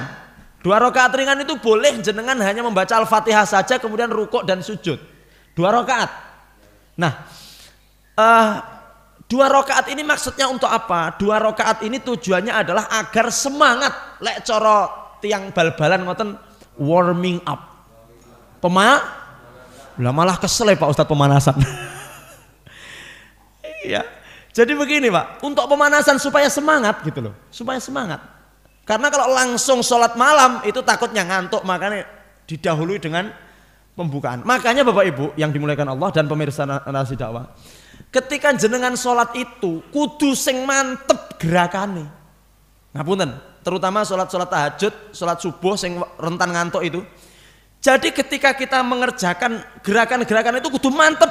2 rakaat ringan itu boleh jenengan hanya membaca Al-Fatihah saja kemudian rukuk dan sujud. 2 rakaat. Nah, 2 rakaat ini maksudnya untuk apa? 2 rakaat ini tujuannya adalah agar semangat, lek coro tiang bal-balan ngoten, warming up. Lah malah kesel ya Pak Ustadz pemanasan. Iya. Jadi begini Pak, untuk pemanasan supaya semangat gitu loh, supaya semangat. Karena kalau langsung sholat malam itu takutnya ngantuk, makanya didahului dengan pembukaan. Makanya Bapak Ibu yang dimuliakan Allah dan pemirsa Narasi Dakwah, ketika jenengan sholat itu kudu sing mantep gerakane. Ngapunten, terutama sholat tahajud, sholat subuh sing rentan ngantuk itu. Jadi ketika kita mengerjakan gerakan-gerakan itu kudu mantep.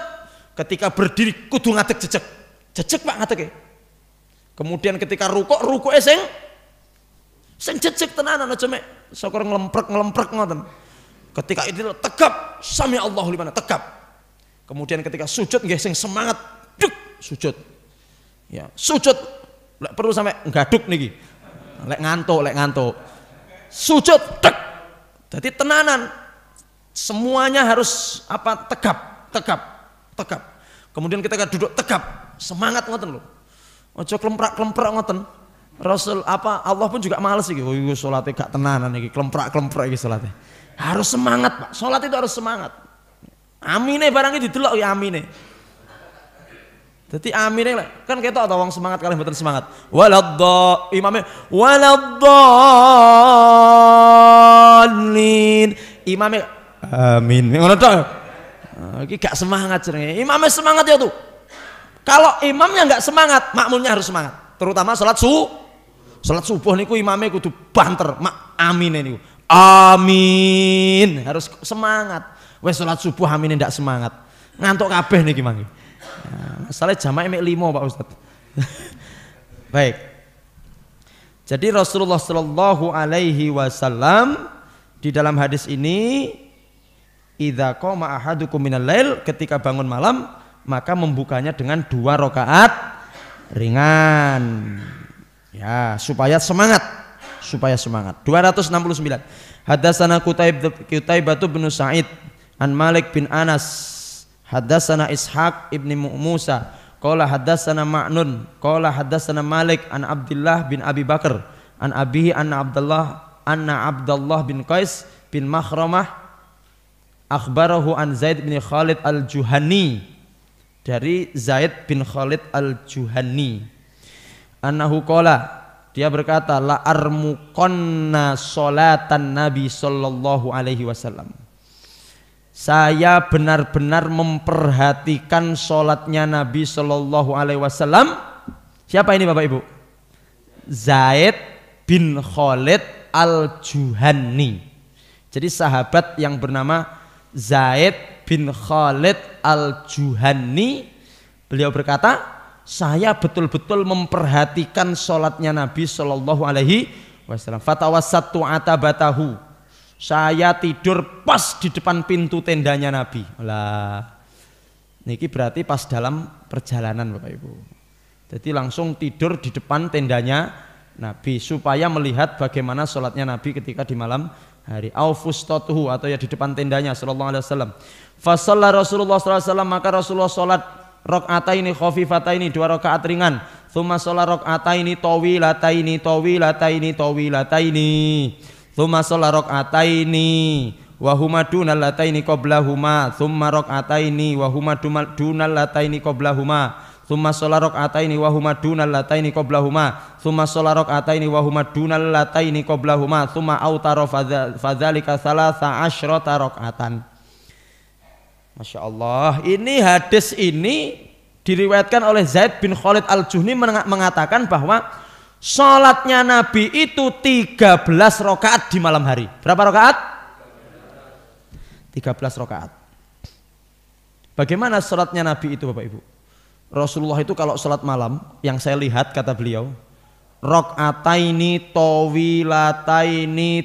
Ketika berdiri kudu ngadeg jejeg Pak ngadeg. Kemudian ketika rukuk sing jejeg tenanan aja mek sokor ngelemprek ngoten. Ketika itu tegap, sami Allahu liman tegap. Kemudian ketika sujud nggih sing semangat, duk sujud. Ya, sujud lek perlu sampai nggaduk niki. Lek ngantuk. Sujud tek. Jadi tenanan. Semuanya harus apa? Tegap. Kemudian ketika duduk tegap, semangat ngoten lho. Aja klemprak ngoten. Rasul Allah pun juga males iki. Oh, salate gak tenanan iki, klemprak iki salate. Harus semangat, Pak. Salat itu harus semangat. Amine barang iki didelok ya amine. Jadi amin kan ketok atau wong semangat kali mboten semangat. Waladdo imamnya waladdallin. Imamnya amin. Ngono tok. Iki gak semangat jenenge. Imamnya semangat ya tuh. Kalau imamnya nggak semangat, makmumnya harus semangat. Terutama salat subuh niku imamnya kudu banter, amin niku. Amin, harus semangat. Wes salat subuh amin ndak semangat. Ngantuk kabeh niki mangke. Nah, masalah jamaah mek 5 Pak Ustaz. Baik. Jadi Rasulullah Shallallahu alaihi wasallam di dalam hadis ini idza qama ahadukum minal lail, ketika bangun malam maka membukanya dengan 2 rakaat ringan. Ya, supaya semangat. 269. Hadatsana Qutaibah bin Sa'id an Malik bin Anas. Hadatsana Ishaq ibni Musa. Qala hadatsana Ma'nun. Qala hadatsana Malik an Abdullah bin Abi Bakar an abihi anna Abdullah bin Qais bin Makhramah akhbarahu an Zaid bin Khalid al-Juhani, dari Zaid bin Khalid al-Juhani, annahu qala, dia berkata, la armuqanna sholatan Nabi sallallahu alaihi wasallam, saya benar-benar memperhatikan sholatnya Nabi sallallahu alaihi wasallam. Siapa ini Bapak Ibu? Zaid bin Khalid al-Juhani. Jadi sahabat yang bernama Zaid bin Khalid al-Juhani, beliau berkata, saya betul-betul memperhatikan sholatnya Nabi Shallallahu Alaihi Wasallam. Fatawassatu atabatahu, saya tidur pas di depan pintu tendanya Nabi. Lah, niki berarti pas dalam perjalanan Bapak Ibu. Jadi langsung tidur di depan tendanya Nabi supaya melihat bagaimana sholatnya Nabi ketika di malam hari. Aufustatuhu, atau ya di depan tendanya Sallallahu Alaihi Wasallam. Fasalla Rasulullah Sallallahu Alaihi Wasallam, maka Rasulullah sholat rakaataini khafifataini, 2 rakaat ringan. Tsumma sholat rakaataini tawilataini. Tsumma sholat rakaataini wa huma dunal lataini qablahuma. Tsumma rakaataini wa huma dunal lataini qablahuma. Tsumma sholat rakaataini wa huma dunal lataini qablahuma. Tsumma sholat rakaataini wa huma dunal lataini qablahuma. Tsumma autara fadzalika 13 rakaatan. Masya Allah, ini hadis ini diriwayatkan oleh Zaid bin Khalid al-Juhni mengatakan bahwa sholatnya Nabi itu 13 rakaat di malam hari. Berapa rakaat? 13 rakaat. Bagaimana sholatnya Nabi itu Bapak Ibu? Rasulullah itu kalau sholat malam, yang saya lihat kata beliau, rakaataini tawilataini.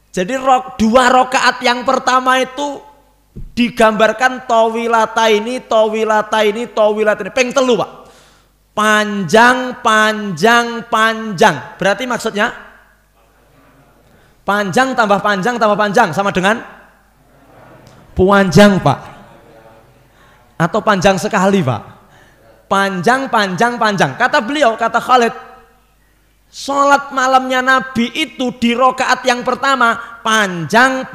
Jadi 2 rakaat yang pertama itu digambarkan tawilataini. Peng telu Pak. Panjang. Berarti maksudnya panjang tambah panjang sama dengan panjang Pak. Atau panjang sekali Pak. Panjang. Kata beliau, kata Khalid, sholat malamnya Nabi itu di rakaat yang pertama panjang.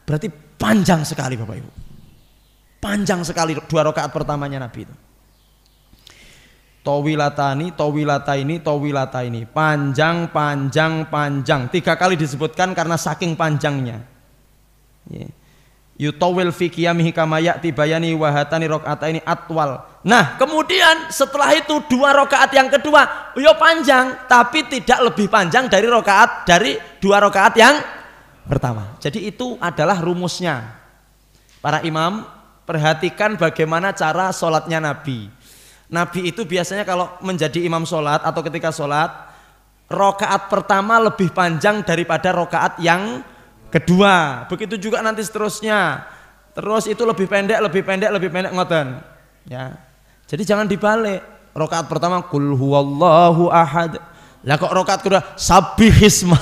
Berarti panjang sekali Bapak Ibu. Panjang sekali 2 rakaat pertamanya Nabi itu. Tawilataini. Panjang. 3 kali disebutkan karena saking panjangnya. Yutawil fi qiyamihi kama ya'ti bayani wa hatani rakaataini atwal. Nah, kemudian setelah itu 2 rakaat yang kedua, yo panjang, tapi tidak lebih panjang dari 2 rakaat yang pertama. Jadi itu adalah rumusnya. Para imam, perhatikan bagaimana cara sholatnya Nabi. Nabi itu biasanya kalau menjadi imam sholat atau ketika sholat, rakaat pertama lebih panjang daripada rakaat yang kedua. Begitu juga nanti seterusnya. Terus itu lebih pendek ngoten. Ya. Jadi jangan dibalik. Rakaat pertama qul huwallahu ahad. Lah kok rakaat kedua sabbihisma.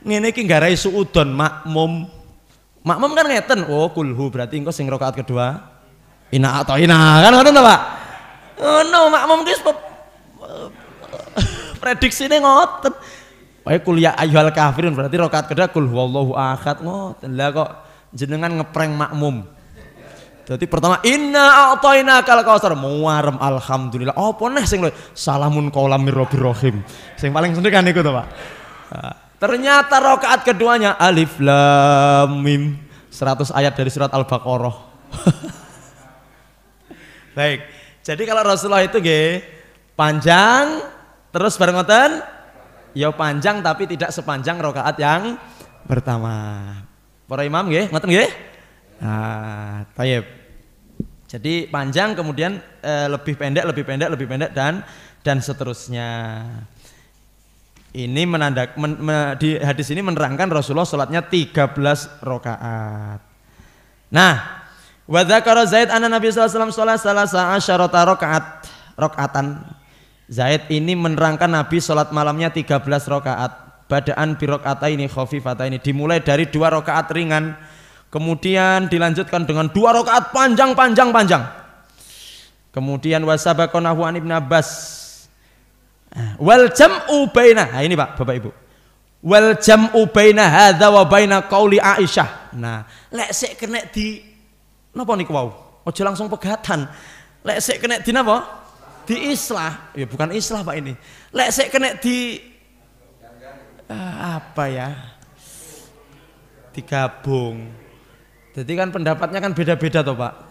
Ngene iki nggarai suudon makmum. Makmum kan ngeten, oh kulhu berarti engko sing rakaat kedua ina atau ina kan ngono to Pak. Ngono makmum ki prediksine ngoten. Wae kuliah ayyuhal kafirun berarti rakaat kedua kul huwallahu ahad ngoten. Lah kok jenengan ngeprank makmum. Jadi pertama inna a'tainakal kautsar muarem alhamdulillah. Apa neh sing salamun qaulam mir rabbir rahim. Sing paling seneng kan iku to, Pak. Ternyata rakaat keduanya alif lam mim 100 ayat dari surat Al-Baqarah. Baik. Jadi kalau Rasulullah itu nggih panjang terus bareng ngoten ya panjang tapi tidak sepanjang rakaat yang pertama. Para imam nggih, ngoten nggih? Nah, tayyib. Jadi panjang kemudian lebih pendek dan seterusnya. Ini di hadis ini menerangkan Rasulullah sholatnya 13 rakaat. Nah, wa dzakara Zaid anna Nabi sallallahu alaihi wasallam sholat salasa asyarata rakaatan. Zaid ini menerangkan Nabi sholat malamnya 13 rakaat. Badaan bi rakaataini khafifataini, dimulai dari 2 rakaat ringan, kemudian dilanjutkan dengan 2 rakaat panjang. Kemudian wasabaqonahu an Ibnu Abbas. Wal jam'u baina. Nah, ini Pak, Bapak Ibu. Wal jam'u baina hadza wa baina qauli Aisyah. Nah, lek sik kena di napa niku wau? Aja langsung pegatan. Lek sik kena di napa? Di islah. Ya bukan islah Pak ini. Lek sik kena di apa ya? Digabung. Jadi kan pendapatnya kan beda-beda toh Pak.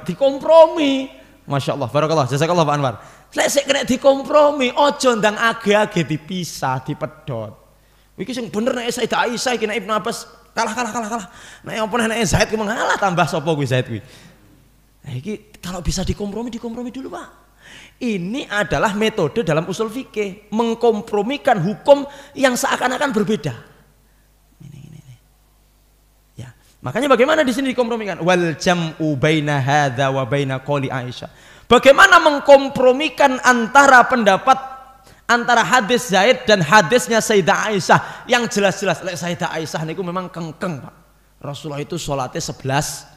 Dikompromi. Masya Allah, barakallah, jazakallah Pak Anwar. Lek sik kena dikompromi, ojo ndang age-age dipisah, dipedot. Iki sing bener nek Sayyidah Aisyah iki nek Ibnu Abbas kalah. Nek apa nek Zaid ki mengalah tambah sapa kuwi Zaid kuwi. Nah iki kalau bisa dikompromi dulu Pak. Ini adalah metode dalam usul fikih, mengkompromikan hukum yang seakan-akan berbeda. Ini. Ya, makanya bagaimana di sini dikompromikan? Wal jam'u baina hadza wa baina qouli Aisyah. Bagaimana mengkompromikan antara pendapat antara hadis Zaid dan hadisnya Sayyidah Aisyah yang jelas-jelas. Sayyidah Aisyah niku memang kengkeng Pak. Rasulullah itu sholatnya 11.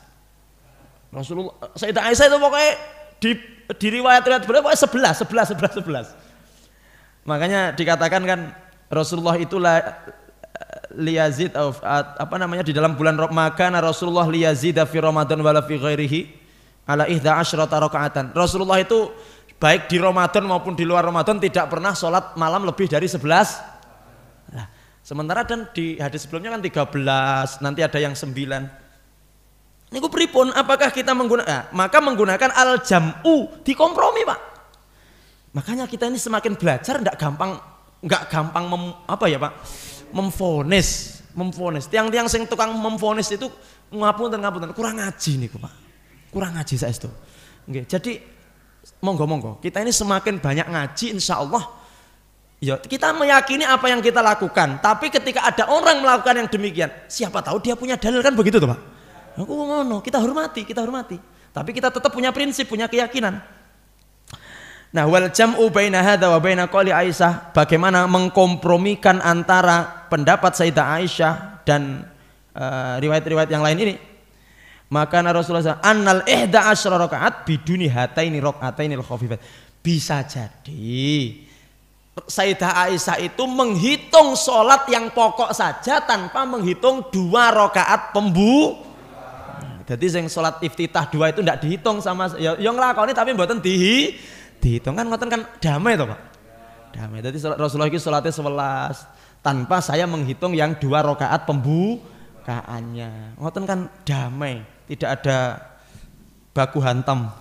Sayyidah Aisyah itu pokoknya di riwayat-riwayat berapa? 11. Makanya dikatakan kan Rasulullah itu liyazid apa namanya di dalam bulan maka Rasulullah liyazida fi Ramadan wala fi ghairihi ala 11 rakaatan. Rasulullah itu baik di Ramadan maupun di luar Ramadan tidak pernah sholat malam lebih dari 11. Nah, sementara dan di hadis sebelumnya kan 13, nanti ada yang 9. Niku pripun? Apakah kita menggunakan? Maka menggunakan al-jam'u, dikompromi Pak. Makanya kita ini semakin belajar nggak gampang memvonis. Tiang-tiang sing tukang memvonis itu ngapunten kurang ngaji niku Pak. Kurang ngaji saestu. Nggih. Jadi monggo kita ini semakin banyak ngaji insya Allah. Ya, kita meyakini apa yang kita lakukan. Tapi ketika ada orang melakukan yang demikian, siapa tahu dia punya dalil kan begitu tuh Pak. Kita hormati. Tapi kita tetap punya prinsip, punya keyakinan. Nah, wal jam'u baina hadza wa baina qouli Aisyah, bagaimana mengkompromikan antara pendapat Sayyidah Aisyah dan riwayat-riwayat yang lain ini. Maka Rasulullah annal 11 rakaat biduni hataini rakaatainil khafifat. Bisa jadi Sayyidah Aisyah itu menghitung sholat yang pokok saja tanpa menghitung 2 rakaat Jadi yang sholat iftitah 2 itu tidak dihitung sama yang ngelakoni tapi mboten dihitung kan ngoten kan damai toh Pak. Damai. Jadi Rasulullah itu sholatnya 11 tanpa saya menghitung yang 2 rakaat pembukaannya. Ngoten kan damai, tidak ada baku hantam.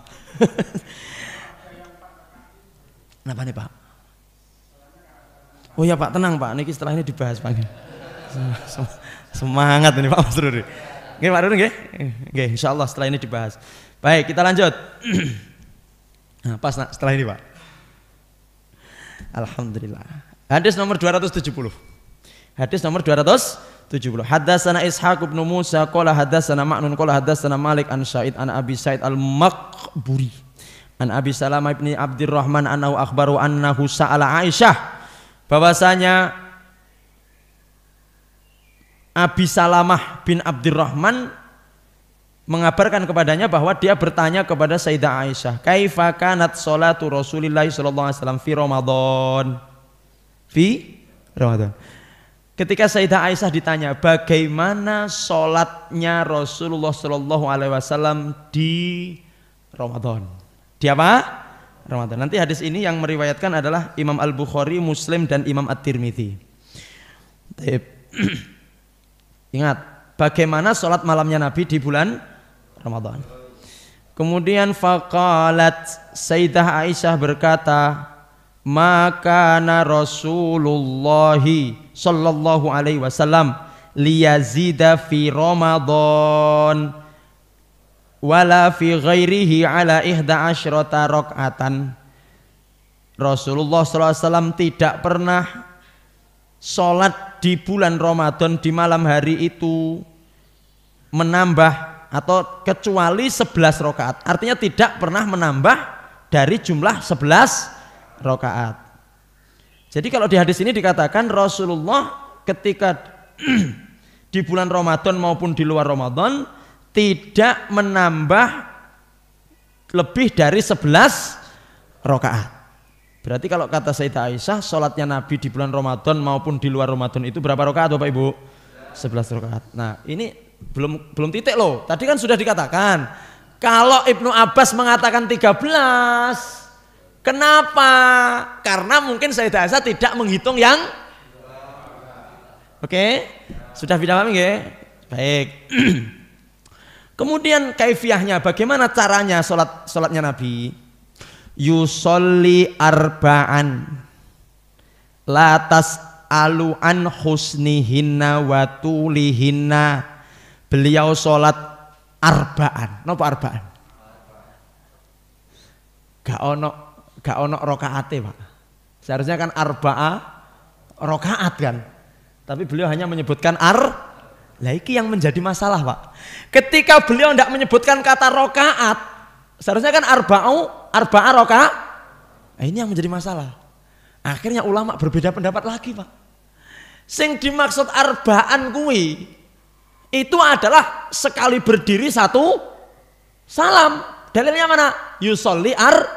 Kenapa nih Pak? Oh ya Pak, tenang Pak, niki setelah ini dibahas Pak. Semangat ini Pak Mas Rudi. Nggih Pak Rudi nggih? Nggih, insyaallah setelah ini dibahas. Baik, kita lanjut. Nah, pas setelah ini Pak. Alhamdulillah. Hadis nomor 270. Hadis nomor 270. Haddatsana Ishaq bin Musa qala haddatsana Ma'nun qala haddatsana Malik an Sa'id an Abi Sa'id al-Maqburi an Abi Salamah bin Abdurrahman annahu akhbaru annahu sa'ala Aisyah, bahwasanya Abi Salamah bin Abdurrahman mengabarkan kepadanya bahwa dia bertanya kepada Sayyidah Aisyah, kaifa kanat sholatu Rasulillah sallallahu alaihi wasallam fi Ramadan? Ketika Sayyidah Aisyah ditanya bagaimana sholatnya Rasulullah Shallallahu Alaihi Wasallam di Ramadan. Di apa? Ramadan. Nanti hadis ini yang meriwayatkan adalah Imam Al Bukhari, Muslim dan Imam At-Tirmidzi. Ingat bagaimana sholat malamnya Nabi di bulan Ramadan. Kemudian faqalat Sayyidah Aisyah berkata, maka Rasulullah sallallahu alaihi wasallam liyazida fi Ramadan wala fi ghairihi ala 11 rakaatan. Rasulullah sallallahu alaihi wasallam tidak pernah sholat di bulan Ramadan di malam hari itu menambah atau kecuali 11 rakaat. Artinya tidak pernah menambah dari jumlah 11 rakaat. Jadi kalau di hadis ini dikatakan Rasulullah ketika di bulan Ramadan maupun di luar Ramadan tidak menambah lebih dari 11 rakaat. Berarti kalau kata Sayyidah Aisyah sholatnya Nabi di bulan Ramadan maupun di luar Ramadan itu berapa rakaat Bapak Ibu? 11 rakaat. Nah ini belum titik loh. Tadi kan sudah dikatakan kalau Ibnu Abbas mengatakan 13. Kenapa? Karena mungkin Sayyidah Aisyah tidak menghitung yang Oke? Sudah bisa paham nggih? Baik. Kemudian kaifiyahnya, bagaimana caranya sholatnya Nabi? Yusolli arba'an la tas'alu an husnihinna wa tulihinna. Beliau sholat arba'an. Napa arba'an? Gak ono rokaate Pak. Seharusnya kan arba'a rokaat kan. Tapi beliau hanya menyebutkan Lah iki yang menjadi masalah Pak. Ketika beliau tidak menyebutkan kata rokaat, seharusnya kan arba'a rokaat. Nah, ini yang menjadi masalah. Akhirnya ulama berbeda pendapat lagi Pak. Sing dimaksud arba'an kuwi itu adalah sekali berdiri satu salam. Dalilnya mana? Yusolli 4.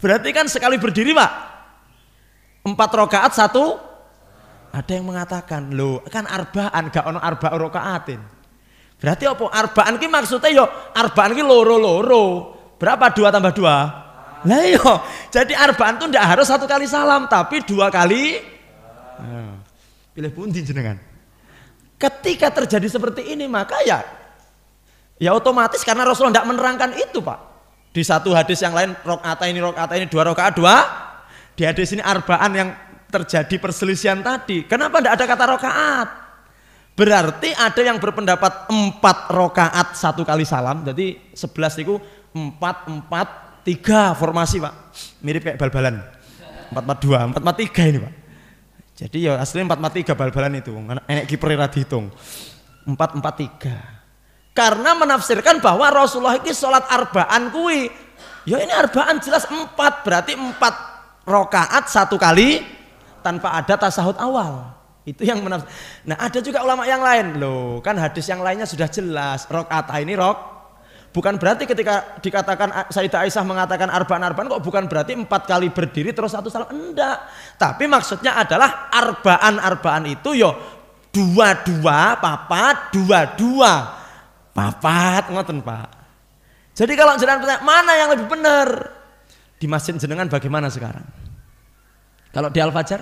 Berarti kan sekali berdiri Pak 4 rakaat 1. Ada yang mengatakan loh kan arba'an gak ono arba'u rakaatin. Berarti apa? Arba'an ki maksudnya yo arba'an ki loro. Berapa 2 tambah 2? Lah yo jadi arba'an itu ndak harus 1 kali salam tapi 2 kali. Pilih pundi jenengan. Ketika terjadi seperti ini maka ya otomatis karena Rasulullah tidak menerangkan itu Pak. Di satu hadis yang lain rokaat ini 2 rakaat 2. Di hadis ini arba'an yang terjadi perselisihan tadi. Kenapa tidak ada kata rakaat? Berarti ada yang berpendapat 4 rakaat 1 kali salam. Jadi 11 itu 4-4-3 formasi Pak. Mirip kayak bal-balan. 4-4-2, 4-4-3 ini Pak. Jadi ya aslinya 4-4-3 bal-balan itu. Enek kiper ra dihitung. 4-4-3. Karena menafsirkan bahwa Rasulullah ini sholat arba'an kui. Ya ini arba'an jelas 4. Berarti 4 rakaat 1 kali tanpa ada tasahud awal. Itu yang menafsir. Nah ada juga ulama yang lain. Loh kan hadis yang lainnya sudah jelas. Rakaat ini bukan berarti ketika dikatakan Sayyidah Aisyah mengatakan arba'an kok bukan berarti 4 kali berdiri terus 1 salam. Enggak. Tapi maksudnya adalah arba'an itu yo 2-2 papat 2-2 papat ngoten Pak. Jadi kalau jenengan bertanya mana yang lebih benar di masjid jenengan bagaimana sekarang? Kalau di Al-Fajar?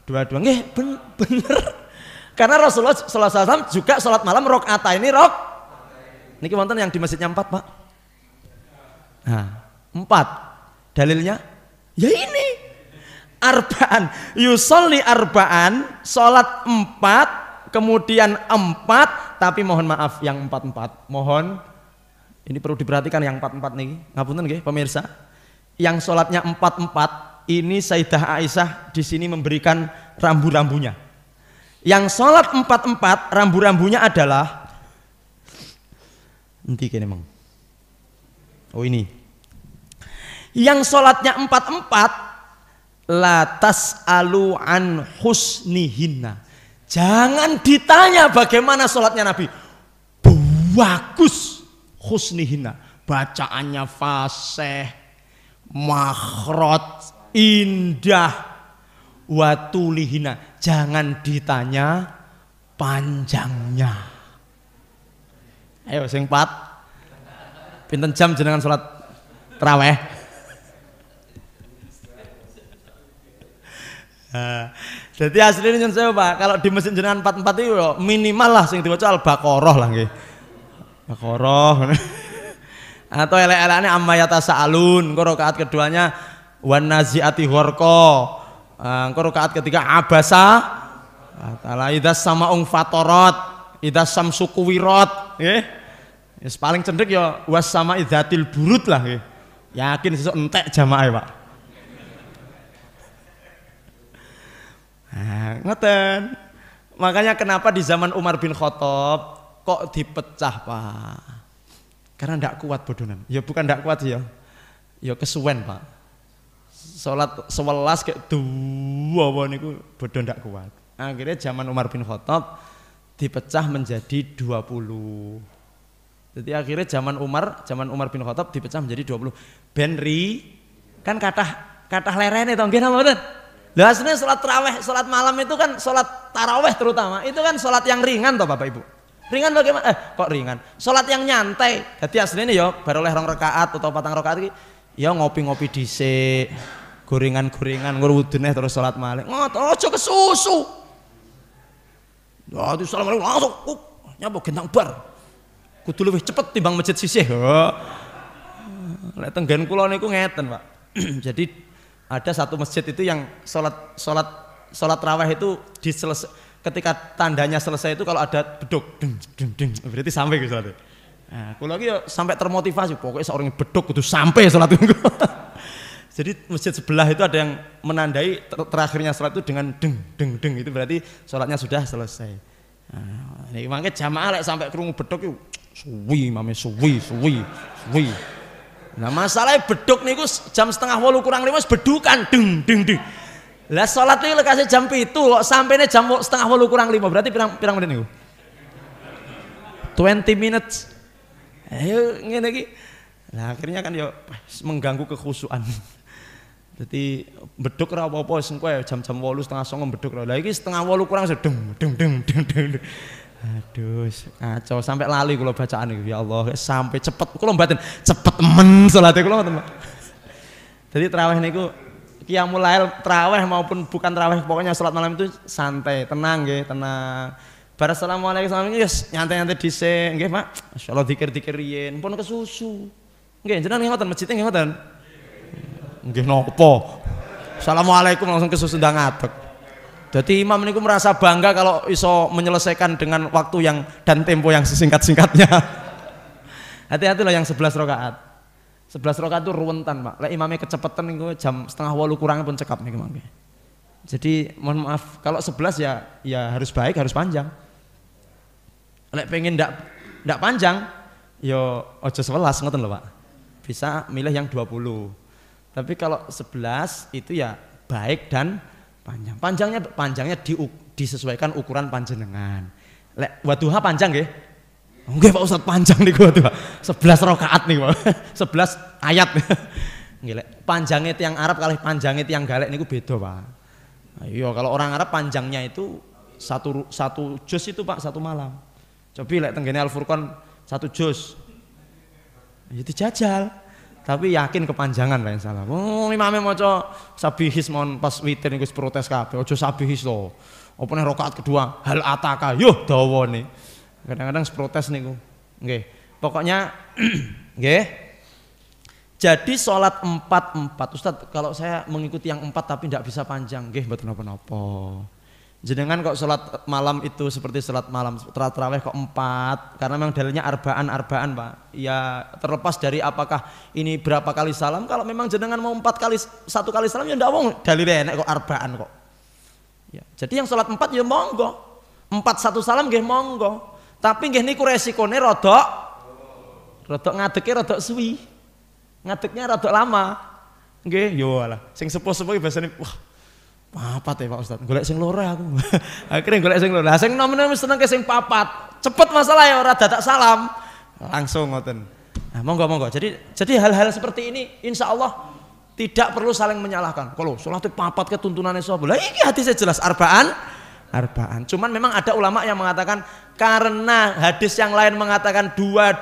2-2 nggih bener. Karena Rasulullah SAW juga sholat malam rakaat ini niki wonten yang di masjidnya 4 Pak. Nah 4 dalilnya ya ini arba'an yusolli arba'an sholat 4 kemudian 4 tapi mohon maaf yang 4-4 mohon ini perlu diperhatikan yang 4-4 nih ngapunten nggih pemirsa yang sholatnya 4-4 ini Sayyidah Aisyah di sini memberikan rambu-rambunya. Yang sholat 4-4 rambu-rambunya adalah nanti kene Mang. Oh ini yang sholatnya 4-4 la tas'alu an husnihinna. Jangan ditanya bagaimana sholatnya Nabi. Bagus husnihinna. Bacaannya fasih, makhraj, indah. watulihina, jangan ditanya panjangnya. Ayo sing pat. Pinten jam jenengan salat tarawih? Jadi aslinya nyun sewu Pak, kalau di masjid jenengan 44 itu minimal lah sing diwaca Al-Baqarah lah nggih. Baqarah. Atau elek-elekane amma yatasaalun, engko rakaat keduanya wan naziati gharqa. Engko rakaat ketiga abasa ta'ala idzas samaa'un fatarat, idzas samsu kuwirat, nggih. Wis paling cendhek ya was sama idzatil burud lah nggih. Yakin sesuk entek jamaah Pak. Nah, ngoten. Makanya kenapa di zaman Umar bin Khattab kok dipecah Pak? Karena ndak kuat bodonan. Ya bukan ndak kuat ya. Ya kesuwen Pak. Salat 11 kayak dua niku bodoh ndak kuat. Akhirnya zaman Umar bin Khattab dipecah menjadi 20. Jadi akhirnya zaman Umar bin Khattab dipecah menjadi 20. Benri kan kathah lerene to nggih napa mboten? Lah asline salat tarawih, salat malam itu kan salat tarawih terutama, itu kan salat yang ringan toh Bapak Ibu. Ringan bagaimana? Kok ringan? Salat yang nyantai. Jadi aslinya ya baru oleh 2 rakaat atau 4 rakaat iki ya ngopi-ngopi dhisik, gorengan-gorengan ngurudene terus salat malih. Aja kesusu. Ya itu assalamualaikum langsung nyapa gentang bar. Kudu luwih cepet timbang masjid sisih. Lek tenggen kula niku ngeten, Pak. Jadi ada satu masjid itu yang salat tarawih itu ketika tandanya selesai itu kalau ada beduk deng berarti sampai ke salat. Nah, kula lagi ya sampai termotivasi pokoknya seorang beduk kudu sampai salat itu. Jadi masjid sebelah itu ada yang menandai terakhirnya salat itu dengan deng itu berarti salatnya sudah selesai. Nah, ini makanya jamaah lek sampai krungu beduk itu suwi mame suwi. Nah masalahnya beduk niku jam 7:30 kurang 5 bedukan deng. Lah salat iki lek kasih jam 7 kok sampene jam 7:30 kurang 5 berarti pirang menit niku? 20 minutes. Ayo ngene iki. Nah akhirnya kan ya mengganggu kekhusyuan. Jadi beduk ora apa-apa wis engko jam-jam 8 setengah 9 beduk. Lah iki 7:30 kurang deng. Aduh, kacau sampai lali kula bacaan iki. Ya Allah, sampai cepet kula mboten cepet men salate kula ngoten, Pak. Jadi tarawih niku qiyamul lail tarawih maupun bukan tarawih pokoknya salat malam itu santai, tenang nggih, tenang. Bar assalamualaikum yes, nyantai-nyantai dhisik nggih, Pak. Masyaallah zikir-zikir riyen pun kesusu. Nggih, jenengan ngoten masjidnya nggih ngoten. Nggih napa? Assalamualaikum langsung kesusu ndang ngadeg. Jadi imam niku merasa bangga kalau iso menyelesaikan dengan waktu yang dan tempo yang sesingkat-singkatnya. Hati-hati loh yang 11 rakaat. 11 rakaat itu ruwentan, Pak. Lek imamnya kecepetan niku jam 7:30 kurang pun cekap niku mangke. Jadi mohon maaf kalau 11 ya harus baik, harus panjang. Lek pengen ndak panjang, yo ojo 11 ngoten lho, Pak. Bisa milih yang 20. Tapi kalau 11 itu ya baik dan panjang. Panjangnya disesuaikan ukuran panjenengan. Lek waduha panjang nggih? Nggih Pak Ustaz panjang niku waduha. 11 rakaat niku, Pak. 11 ayat. Nggih lek panjangnya tiang Arab kalih panjangnya tiang Galek niku beda, Pak. Iya, kalau orang Arab panjangnya itu satu juz itu Pak, satu malam. Cobi lek tenggene Al-Furqan 1 juz. Ya dijajal. Tapi yakin kepanjangan lah yang salah. Imamnya maca sabihis mon pas witir niku protes kabeh. Aja sabihis to. Apa nek rakaat kedua hal ataka. Yo dawane. Kadang-kadang protes niku. Nggih. Pokoknya nggih. Jadi salat 4 Ustaz, kalau saya mengikuti yang 4 tapi tidak bisa panjang, nggih mboten napa-napa. Jenengan kok salat malam itu seperti salat malam tarawih kok 4 karena memang dalilnya arbaan Pak. Ya terlepas dari apakah ini berapa kali salam, kalau memang jenengan mau 1 kali salam ya ndak wong dalile enek kok arbaan kok. Ya, jadi yang salat 4 ya monggo. 4 1 salam nggih monggo. Tapi nggih niku resikone rodok ngadeke rodok suwi. Ngadeknya rodok lama. Nggih, yo alah. Sing sepuh-sepuh biasane wah papat ya Pak Ustaz, golek sing loro aku. Akhirnya golek sing loro. Lah sing nomen wis seneng ke sing papat. Cepet masalah ya ora dadak salam. Langsung ngoten. Nah, monggo. Jadi hal-hal seperti ini insya Allah Tidak perlu saling menyalahkan. Kalau sholat papat ketuntunannya sapa? Lah iki hadisnya jelas arba'an. Cuman memang ada ulama yang mengatakan karena hadis yang lain mengatakan dua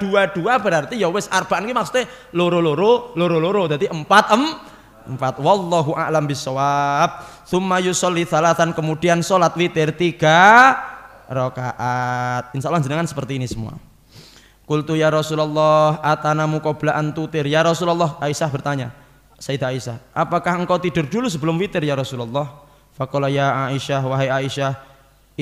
berarti ya wis arba'an iki maksudnya loro. Dadi empat. Wallahu a'lam bissawab. Tsumma yusolli tsalatan, kemudian sholat witir 3 rakaat. Insyaallah jenengan seperti ini semua. Qultu ya Rasulullah atanamu qabla an tutir. Ya Rasulullah, Aisyah bertanya, Sayyidah Aisyah, apakah engkau tidur dulu sebelum witir ya Rasulullah? Faqala ya Aisyah, wahai Aisyah,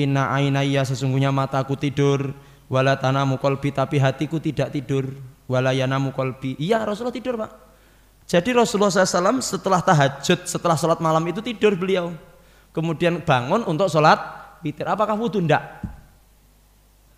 inna ainayya, sesungguhnya mataku tidur, wala tanamu qalbi, tapi hatiku tidak tidur, wala yanamu qalbi. Iya Rasulullah tidur Pak. Jadi Rasulullah SAW setelah tahajud, setelah sholat malam itu tidur beliau. Kemudian bangun untuk sholat witir. Apakah wudhu? Enggak.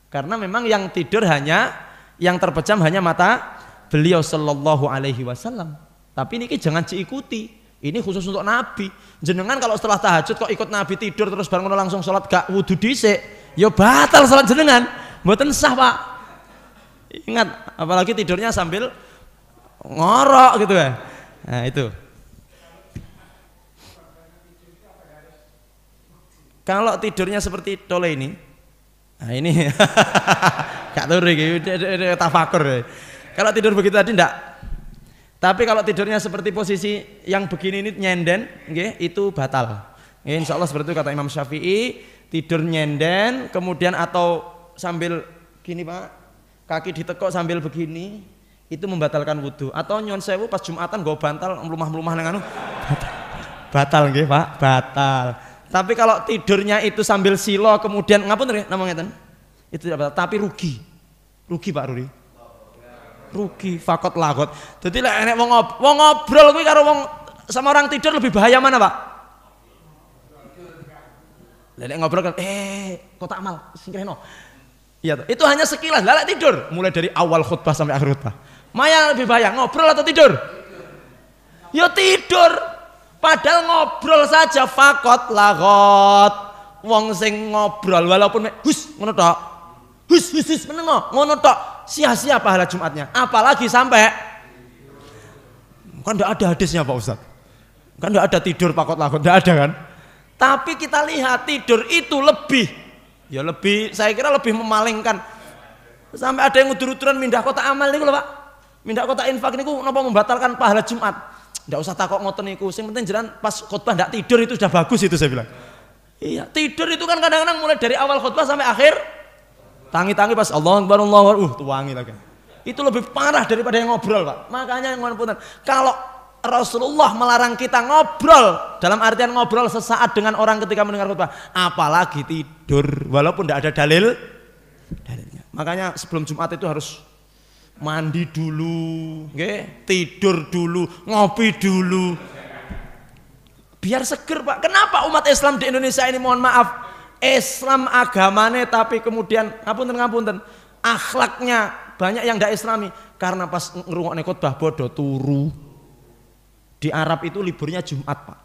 Karena memang yang tidur hanya, yang terpejam hanya mata beliau sallallahu alaihi wasallam. Tapi ini jangan diikuti. Ini khusus untuk Nabi. Jenengan kalau setelah tahajud kok ikut Nabi tidur terus bangun langsung sholat gak wudhu dhisik, ya batal sholat jenengan. Mboten sah Pak. Ingat, apalagi tidurnya sambil ngorok gitu ya. Nah itu. Kalau tidurnya seperti Tole ini, nah ini gak turu iki, tafakur. Kalau tidur begitu tadi enggak. Tapi kalau tidurnya seperti posisi yang begini ini nyenden, okay, itu batal. Insya Allah seperti itu kata Imam Syafi'i, tidur nyenden, kemudian atau sambil gini Pak, kaki ditekuk sambil begini, itu membatalkan wudhu. Atau nyon sewu pas Jumatan gue bantal, melumah-melumah dengan batal, okay, Pak, batal. Tapi kalau tidurnya itu sambil silo, kemudian ngapun ya namanya itu tidak batal, tapi rugi Pak Ruri. Rugi fakot lagot. Jadi lek enek wong ngobrol kuwi karo wong sama orang tidur lebih bahaya mana Pak? Lek ngobrol kan kotak amal singkreno. Iya itu hanya sekilas. Lah tidur mulai dari awal khutbah sampai akhir khutbah. Maya lebih bahaya ngobrol atau tidur? Ya tidur. Padahal ngobrol saja fakot lagot. Wong sing ngobrol walaupun hus ngono tok. Hus menengo ngono tok. Sia-sia pahala Jumatnya, apalagi sampai kan tidak ada hadisnya Pak Ustadz, kan tidak ada tidur pakot lagot, tidak ada kan. Tapi kita lihat tidur itu lebih, saya kira lebih memalingkan. Sampai ada yang udur-uduran mindah kota amal niku lho Pak, mindah kota infak niku napa membatalkan pahala Jumat. Tidak usah takok ngoten niku, sing penting jangan pas khutbah tidak tidur itu sudah bagus itu saya bilang. Iya tidur itu kan kadang-kadang mulai dari awal khutbah sampai akhir. Tangi-tangi pas Allahu Akbar, tuangi lagi. Itu lebih parah daripada yang ngobrol Pak. Makanya yang punten, kalau Rasulullah melarang kita ngobrol, dalam artian ngobrol sesaat dengan orang ketika mendengar khutbah, apalagi tidur, walaupun tidak ada dalilnya. Makanya sebelum Jumat itu harus mandi dulu, okay? Tidur dulu, ngopi dulu, biar seger Pak. Kenapa umat Islam di Indonesia ini mohon maaf, Islam agamanya tapi kemudian ngapunten akhlaknya banyak yang tidak islami karena pas ngrungokne khotbah bodoh turu. Di Arab itu liburnya Jumat Pak.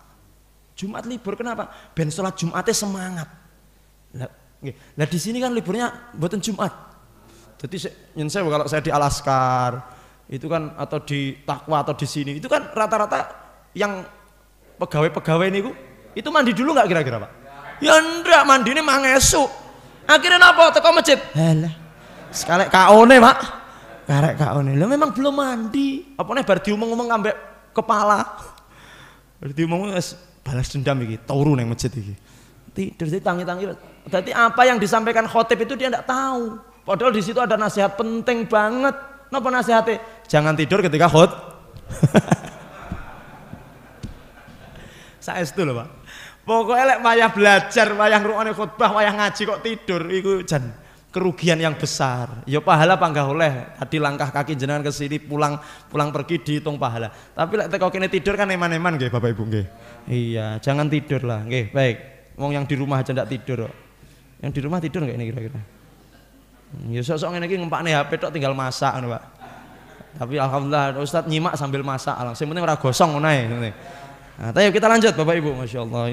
Jumat libur kenapa? Ben sholat Jumatnya semangat. Nah di sini kan liburnya mboten Jumat. Jadi saya kalau saya di Alaskar itu kan atau di Takwa atau di sini itu kan rata-rata yang pegawai-pegawai niku itu mandi dulu nggak kira-kira Pak? Ya ndak, mandine mangesuk. Akhirnya napa? Teko masjid. Halah. Sekarek kaone, Pak. Karek kaone. Lah memang belum mandi. Apane bar diomong-omong ambek kepala. Bar diomong balas dendam iki, turu nang masjid iki. Tidur sih tangi-tangi. Berarti apa yang disampaikan khotib itu dia ndak tahu. Padahal di situ ada nasihat penting banget. Napa nasihatnya? Jangan tidur ketika saestu lho, Pak. Pokoknya lek wayah belajar, wayah ngrungokne khutbah, wayah ngaji kok tidur, itu jan kerugian yang besar. Ya pahala panggah oleh. Tadi langkah kaki jenengan ke sini pulang pergi dihitung pahala. Tapi lek teko kene tidur kan eman-eman nggih Bapak Ibu nggih. Iya, jangan tidur lah nggih. Baik. Wong yang di rumah aja ndak tidur kok. Yang di rumah tidur enggak ini kira-kira? Ya sok-sok ngene iki ngempakne HP tok tinggal masak ngono, Pak. Tapi alhamdulillah Ustaz nyimak sambil masak. Sing penting ora gosong ngono ae. Nah, ayo kita lanjut Bapak Ibu, Masya Allah.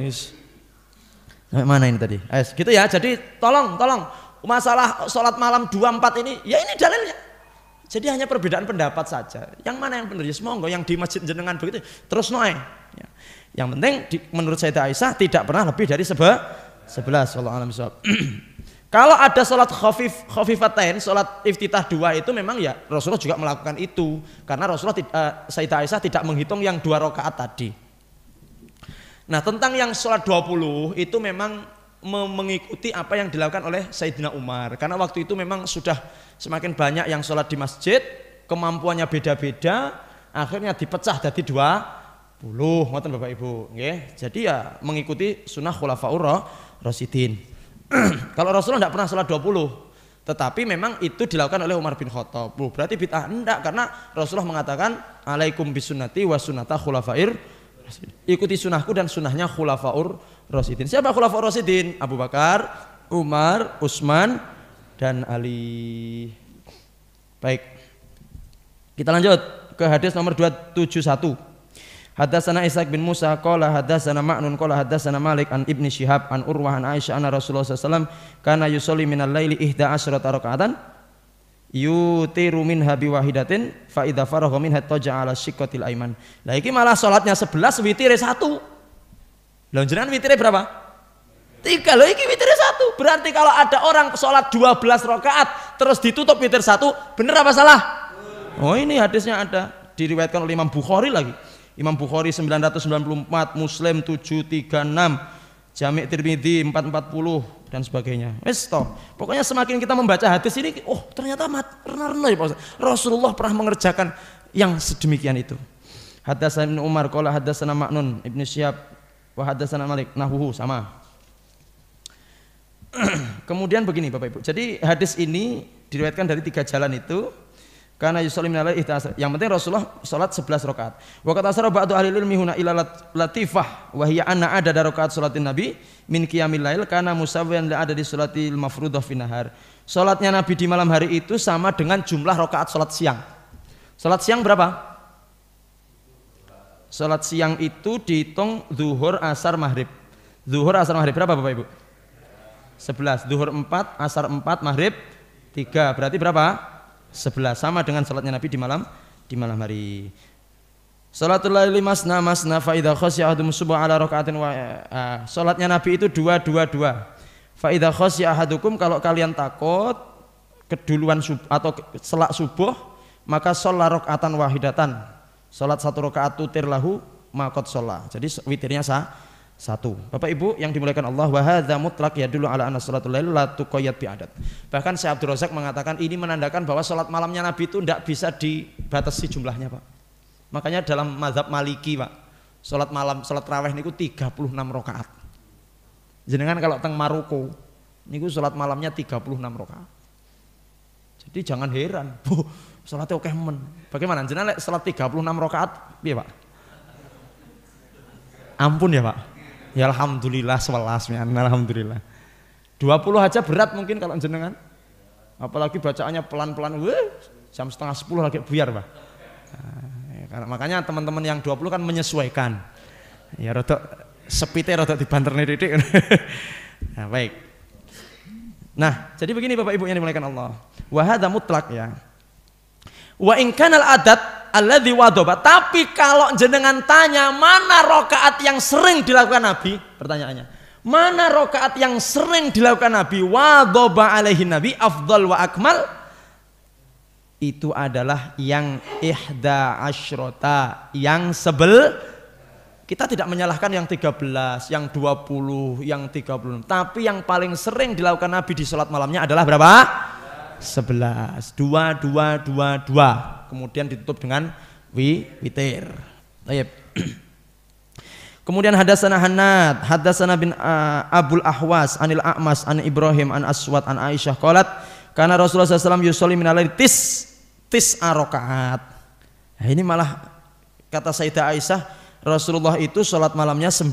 Sampai mana ini tadi? Gitu ya. Jadi tolong masalah sholat malam 24 ini, ya ini dalilnya. Jadi hanya perbedaan pendapat saja. Yang mana yang benar? Ya monggo, yang di masjid jenengan begitu terus noe. Ya. Yang penting menurut Sayyidah Aisyah tidak pernah lebih dari 11. Wallahu a'lam bishawab. Kalau ada sholat khafifatain, sholat iftitah 2 itu memang ya Rasulullah juga melakukan itu. Karena Rasulullah Sayyidah Aisyah tidak menghitung yang 2 rakaat tadi. Nah tentang yang sholat 20 itu memang mengikuti apa yang dilakukan oleh Sayyidina Umar. Karena waktu itu memang sudah semakin banyak yang sholat di masjid, kemampuannya beda-beda, akhirnya dipecah jadi 20, ngoten Bapak Ibu, nggih. Jadi ya mengikuti sunnah khulafaur rasyidin. Kalau Rasulullah tidak pernah sholat 20, tetapi memang itu dilakukan oleh Umar bin Khattab. Berarti bid'ah enggak, karena Rasulullah mengatakan alaikum bisunnati wa sunnata khulafair, ikuti sunnahku dan sunnahnya khulafaur rasyidin. Siapa khulafaur rasyidin? Abu Bakar, Umar, Utsman, dan Ali. Baik, kita lanjut ke hadis nomor 271. Hadatsana Ishaq bin Musa qala hadatsana Ma'nun qala hadatsana Malik an Ibni Syihab an Urwah an Aisyah anna Rasulullah sallallahu alaihi wasallam kana yusolli minal laili 11 raka'atan yutiru minha biwahidatin fa idza faragha minha taja'a ala shiqqatil aiman. Lah iki malah salatnya 11 witire 1. Lah jenengan witire berapa? 3. Loh iki witire 1. Berarti kalau ada orang salat 12 rakaat terus ditutup witir 1, bener apa salah? Oh ini hadisnya ada, diriwayatkan oleh Imam Bukhari lagi. Imam Bukhari 994, Muslim 736, Jami' Tirmidzi 440 dan sebagainya. Wes toh. Pokoknya semakin kita membaca hadis ini, oh ternyata pernah ya Pak Ustaz. Rasulullah pernah mengerjakan yang sedemikian itu. Hadatsana Ibnu Umar qala hadatsana Ma'nun Ibnu Syihab wa hadatsana Malik nahwuhu sama. Kemudian begini Bapak Ibu. Jadi hadis ini diriwayatkan dari 3 jalan itu. Karena yusolli minal laili 11. Yang penting Rasulullah salat 11 rakaat. Wa qad asara ba'du ahli ilmi huna ila latifah wa hiya anna adada rakaat salatin nabi min qiyamil lail kana musawwiyan li adadi salatil mafruḍah fi nahar. Salatnya Nabi di malam hari itu sama dengan jumlah rakaat salat siang. Salat siang berapa? Salat siang itu dihitung zuhur, asar, maghrib. Zuhur, asar, maghrib berapa Bapak Ibu? 11. Zuhur 4, asar 4, maghrib 3. Berarti berapa? 11, sama dengan salatnya Nabi di malam hari. Salatul laili masna masna fa idza khasya ahadukum subha ala rakaatin wa salatnya Nabi itu 2 fa idza khasya ahadukum, kalau kalian takut keduluan atau selak subuh maka sholat rakaatan wahidatan, salat 1 rakaat tutir lahu maqad sholat. Jadi witirnya 1. Bapak Ibu yang dimuliakan Allah, wa hadza mutlaq yadullu ala anna salatul lail la tuqayyad bi adat. Bahkan Syekh Abdul Razak mengatakan ini menandakan bahwa salat malamnya Nabi itu tidak bisa dibatasi jumlahnya, Pak. Makanya dalam mazhab Maliki, Pak, salat malam, salat tarawih niku 36 rakaat. Jenengan kalau teng Maroko niku salat malamnya 36 rakaat. Jadi jangan heran, salatnya oke men. Bagaimana jenengan salat 36 rakaat piye, Pak? Ampun ya, Pak. Ya alhamdulillah 11, alhamdulillah. 20 aja berat mungkin kalau jenengan. Apalagi bacaannya pelan-pelan, jam setengah 10 lagi buyar, Pak. Nah, makanya teman-teman yang 20 kan menyesuaikan. Ya rodok sepite rodok dibanterne titik. Nah, baik. Nah, jadi begini Bapak Ibu yang dimuliakan Allah. Wa hadza mutlaq ya. Wa in kanal adat alladzi wadaba, tapi kalau jenengan tanya mana rakaat yang sering dilakukan Nabi, pertanyaannya, mana rakaat yang sering dilakukan Nabi wadaba alaihi nabi afdal wa akmal, itu adalah yang ihda asyrota, yang kita tidak menyalahkan yang 13, yang 20, yang 30, tapi yang paling sering dilakukan Nabi di salat malamnya adalah berapa? 11, 2, kemudian ditutup dengan witir. Baik. Kemudian hadatsana Hannad, hadatsana bin Abul Ahwas anil A'mas an Ibrahim an Aswad an Aisyah qalat kana Rasulullah sallallahu alaihi wasallam yusolli minal laili tis'a rakaat. Nah, ini malah kata Sayyidah Aisyah, Rasulullah itu salat malamnya 9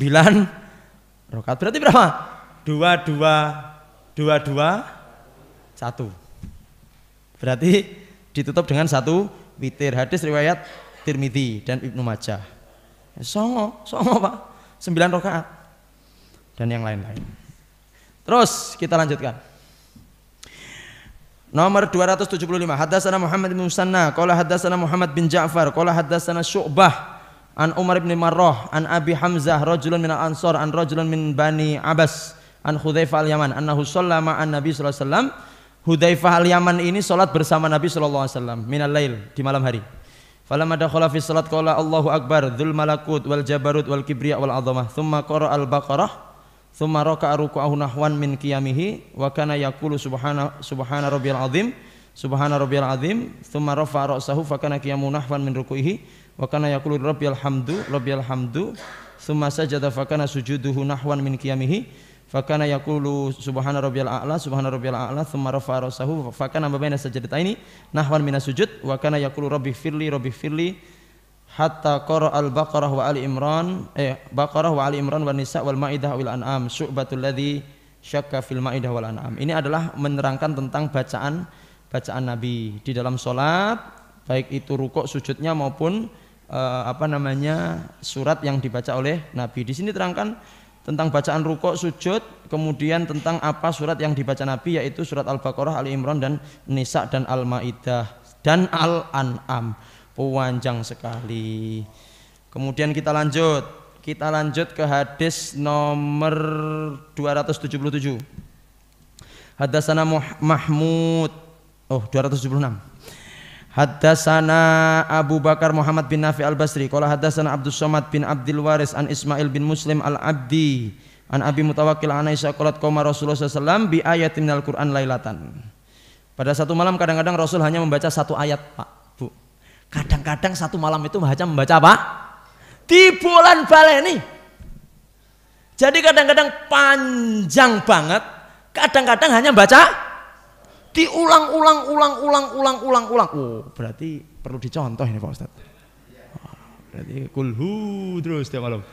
rakaat. Berarti berapa? 2, 1. Berarti ditutup dengan 1 witir. Hadis riwayat Tirmidzi dan Ibnu Majah. Songo Pak, 9 rakaat dan yang lain-lain. Terus kita lanjutkan. Nomor 275. Haddatsana Muhammad bin Musanna qala haddatsana Muhammad bin Ja'far qala haddatsana Syu'bah an Umar bin Marrah an Abi Hamzah rajulun minal Ansar an rajulun min Bani Abbas an Hudzaifah al-Yaman annahu shalla ma'an Nabi sallallahu alaihi wasallam. Hudzaifah al-Yaman ini salat bersama Nabi sallallahu alaihi wasallam minal lail, di malam hari. Falamma dakhala fi salat qala Allahu akbar dzul malakut wal jabarut wal kibriya wal 'azamah tsumma qara al-Baqarah tsumma raka'a ruku'ahu nahwan min qiyamihi wa kana yaqulu subhana rabbiyal azim subhana rabbiyal azim tsumma rafa'a ra'sahu fa kana qiyamu nahwan min ruku'ihi wa kana yaqulu rabbiyal hamdu tsumma sajada fa kana sujuduhu nahwan min qiyamihi fa kana yaqulu subhana rabbiyal a'la tsumma rafa'a ra'sahu fa kana baina sajdataini nahwan min sujud wa kana yaqulu rabbi firli hatta qara al-Baqarah wa Ali Imran wa Nisa wal Maidah wal An'am syu'batul ladzi syakka fil Maidah wal An'am. Ini adalah menerangkan tentang bacaan Nabi di dalam salat, baik itu rukuk sujudnya maupun surat yang dibaca oleh Nabi. Di sini terangkan tentang bacaan rukuk sujud, kemudian tentang apa surat yang dibaca Nabi, yaitu surat Al-Baqarah, Ali Imran dan Nisa dan Al-Maidah dan Al-An'am. Panjang sekali. Kemudian kita lanjut ke hadis nomor 277. Haddatsana Mahmud 276. Haddatsana Abu Bakar Muhammad bin Nafi al-Basri qala haddatsana Abdus Somad bin Abdul Waris an Ismail bin Muslim al-Abdi an Abi Mutawakkil an Aisyah qalat qama Rasulullah sallallahu alaihi wasallam bi ayatin minal Qur'an lailatan. Pada satu malam kadang-kadang Rasul hanya membaca satu ayat, Pak. Kadang-kadang satu malam itu membaca apa? Di bulan baleni. Jadi kadang-kadang panjang banget, kadang-kadang hanya baca diulang-ulang. Oh, berarti perlu dicontoh ini Pak Ustaz. Berarti kulhu terus tiap malam.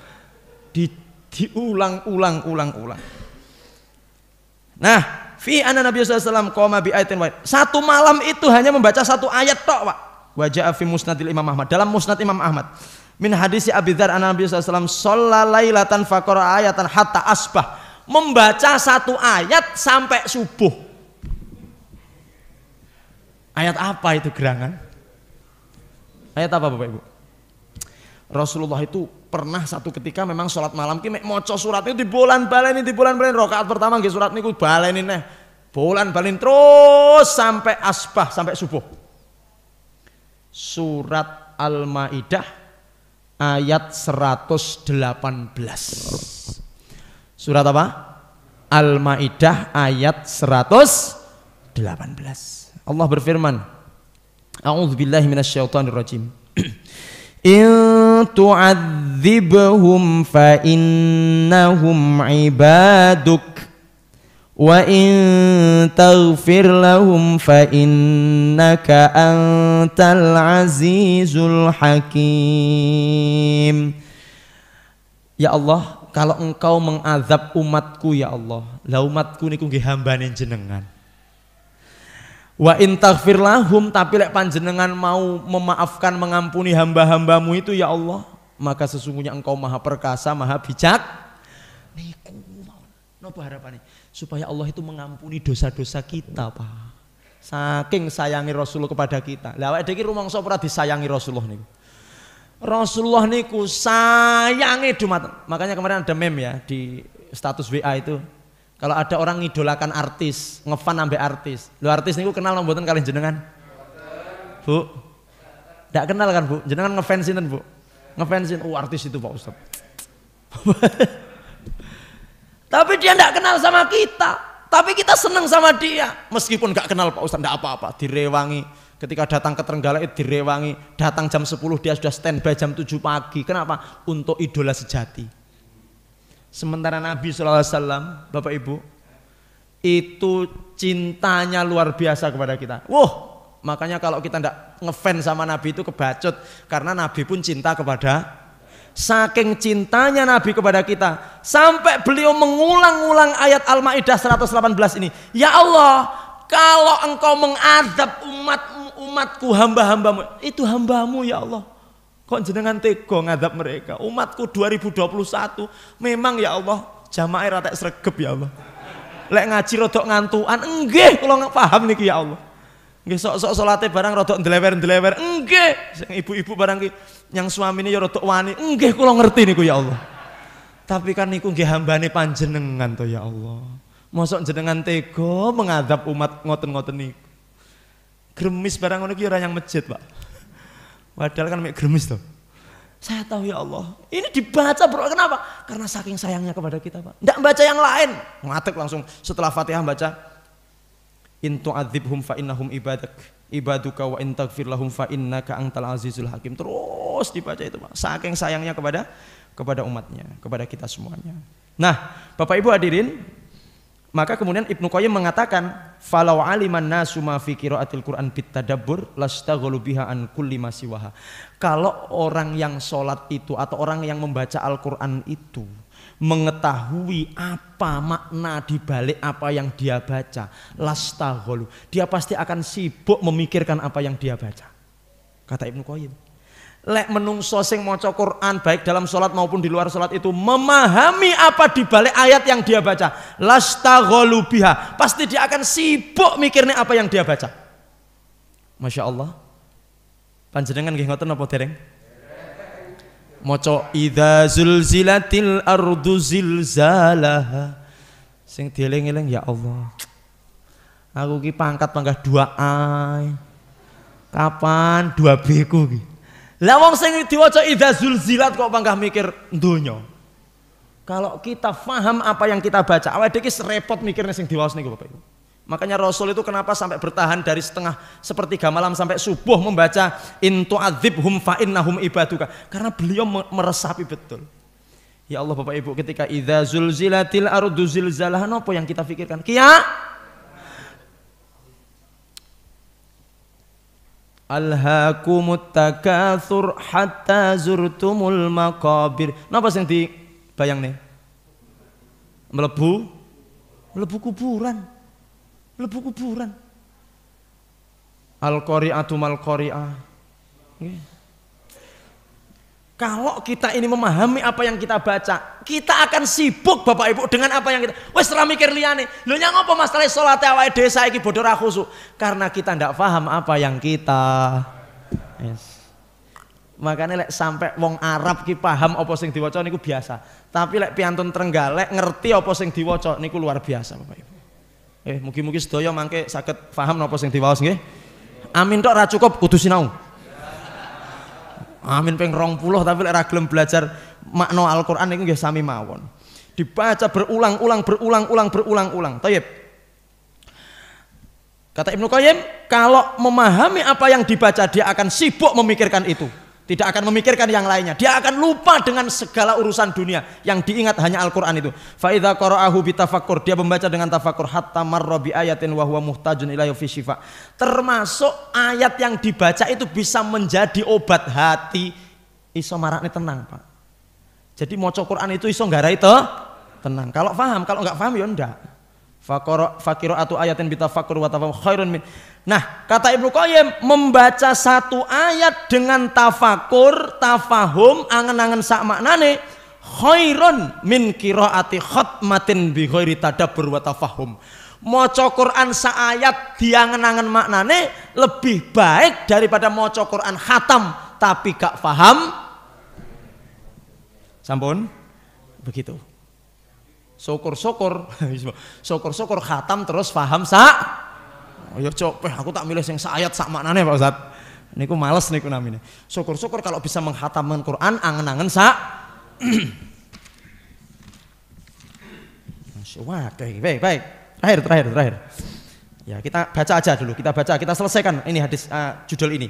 Diulang-ulang. Nah, fi anna Nabi sallallahu alaihi wasallam qama bi ayatin wahid. Satu malam itu hanya membaca satu ayat tok, Pak. Wa jaa fi musnadil Imam Ahmad, dalam musnad Imam Ahmad min hadisi Abi Dzar anna Nabi sallallahu alaihi wasallam shalla lailatan faqara ayatan hatta asbah, membaca satu ayat sampai subuh. Ayat apa itu gerangan? Ayat apa Bapak Ibu? Rasulullah itu pernah satu ketika memang sholat malam ki mek maca surat itu di bulan baleni rakaat pertama nggih surat niku baleni neh. Bulan baleni terus sampai asbah, sampai subuh. Surat Al-Maidah ayat 118. Surat apa? Al-Maidah ayat 118. Allah berfirman, A'udzubillahi minasyaitonirrajim. In tu'adzibhum fa innahum ibaduk wa in taghfir lahum fa innaka antal azizul hakim. Ya Allah, kalau engkau mengazab umatku ya Allah, lah umatku niku nggih hambane jenengan. Wa in taghfir lahum, tapi lek panjenengan mau memaafkan mengampuni hamba-hambamu itu ya Allah, maka sesungguhnya engkau maha perkasa, maha bijak. Niku napa harapane? Supaya Allah itu mengampuni dosa-dosa kita, Pak. Saking sayangi Rasulullah kepada kita. Lah awake dhewe iki rumangsa ora disayangi Rasulullah niku. Rasulullah niku sayangi dumateng. Makanya kemarin ada meme ya di status WA itu. Kalau ada orang ngidolakan artis, ngefan ambek artis. Lu artis niku kenal mboten kalian jenengan? Bu. Ndak kenal kan, Bu? Jenengan ngefans sinten, Bu? Ngefansin artis itu Pak Ustaz. Tapi dia tidak kenal sama kita, tapi kita senang sama dia. Meskipun gak kenal Pak Ustaz, tidak apa-apa. Direwangi, ketika datang ke Trenggalek direwangi. Datang jam 10 dia sudah standby jam 7 pagi. Kenapa? Untuk idola sejati. Sementara Nabi SAW, Bapak Ibu, itu cintanya luar biasa kepada kita. Makanya kalau kita tidak ngefans sama Nabi itu kebacut. Karena Nabi pun cinta kepada. Saking cintanya Nabi kepada kita, sampai beliau mengulang-ulang ayat Al-Maidah 118 ini. Ya Allah, kalau engkau mengadab umatku, hamba-hambamu, itu hambamu ya Allah. Kok jenengan tega ngadab mereka? Umatku 2021, memang ya Allah, jamaah ratek sregep ya Allah. Lek ngaji rodok ngantukan, nggih kula paham niki ya Allah. Nggih sok-sok salate barang rodok ndlewer-ndlewer, nggih. Sing ibu-ibu barang ki yang suamine ya rodok wani, nggih kula ngerti niku ya Allah. Tapi kan niku nggih hambane panjenengan to ya Allah. Mosok jenengan tega mengadab umat ngoten-ngoten niku. Gremis barang ngono ki ora yang masjid, Pak. Padahal kan mek gremis to. Saya tahu ya Allah, ini dibaca bro, kenapa? Karena saking sayangnya kepada kita Pak. Tidak baca yang lain, ngatek langsung setelah Fatihah baca in tu'adzibhum fa innahum ibaduka wa in taghfir lahum fa innaka antal azizul hakim. Terus dibaca itu Pak, saking sayangnya kepada umatnya, kepada kita semuanya. Nah, Bapak Ibu hadirin, maka kemudian Ibnu Qayyim mengatakan falau aliman nasu ma fi qiraatil Qur'an bitadabbur lastaghalu biha an kulli ma siwaha. Kalau orang yang sholat itu atau orang yang membaca Al-Qur'an itu mengetahui apa makna di balik apa yang dia baca, lastaghalu, dia pasti akan sibuk memikirkan apa yang dia baca. Kata Ibnu Qayyim. Lek menungso sing maca Quran baik dalam sholat maupun di luar sholat itu memahami apa di balik ayat yang dia baca, lastaghalu biha, pasti dia akan sibuk mikirnya apa yang dia baca. Masya Allah. Panjenengan nggih ngoten apa dereng? Maca idza zulzilatil ardu zilzalaha. Sing dieling-eling ya Allah. Aku ki pangkat 2A. Kapan 2B ku ki? Lah wong sing diwaca idza zulzilat kok panggah mikir donya. Kalau kita faham apa yang kita baca, awake dhewe repot mikirnya sing diwaos niku Bapak Ibu. Makanya Rasul itu kenapa sampai bertahan dari sepertiga malam sampai subuh membaca in tu'adzibhum fa innahum ibaduka, karena beliau meresapi betul. Ya Allah Bapak Ibu, ketika idza zulzilatil ardu zilzalaha, apa yang kita pikirkan? Alhaakumut takatsur hatta zurtumul maqabir. Napa sing dibayangne? Mlebu kuburan. Mlebu kuburan. Al-qari'atu mal qari'ah. Kalau kita ini memahami apa yang kita baca, kita akan sibuk Bapak Ibu dengan apa yang kita. Wes ora mikir liyane. Lho nyang apa masalah salat awake dhewe saiki bodho ra khusuk? Karena kita ndak paham apa yang kita. Yes. Makanya lek sampai wong Arab ki paham apa sing diwaca niku biasa. Tapi lek piantun Trenggalek ngerti apa sing diwaca niku luar biasa Bapak Ibu. Mugi-mugi sedaya mangke saged paham napa sing diwaos nggih. Amin tok ra cukup kudu sinau. Amin ping 20 tapi lek ra gelem belajar makna Al-Qur'an niku nggih sami mawon. Dibaca berulang-ulang. Thayyib. Kata Ibnu Qayyim, kalau memahami apa yang dibaca dia akan sibuk memikirkan itu. Tidak akan memikirkan yang lainnya. Dia akan lupa dengan segala urusan dunia. Yang diingat hanya Al-Qur'an itu. Fa idza qara'ahu bitafakkur, dia membaca dengan tafakkur hatta marra bi ayatin wa huwa muhtajun ila fi syifa. Termasuk ayat yang dibaca itu bisa menjadi obat hati. Iso marakne tenang, Pak. Jadi maca Quran itu iso nggarai tenang. Kalau paham, kalau enggak paham ya ndak. Faqira'atu ayatin bitafakkur wa tafahum khairun min. Nah, kata Ibnu Qayyim, membaca satu ayat dengan tafakur, tafahum, angen-angen sak maknane khairun min qiraati khatmatin bi ghairi tadabbur wa tafahum. Maca Quran sak ayat diangen-angen maknane lebih baik daripada maca Quran khatam tapi gak paham. Sampun? Begitu. Syukur-syukur khatam terus paham sak. Ya coba aku tak milih sing sak ayat sak maknane Pak Ustaz. Niku males niku namine. Syukur-syukur kalau bisa menghatamkan Quran angen-angen sak. Baik. Terakhir. Ya, kita baca aja dulu. Kita selesaikan ini hadis judul ini.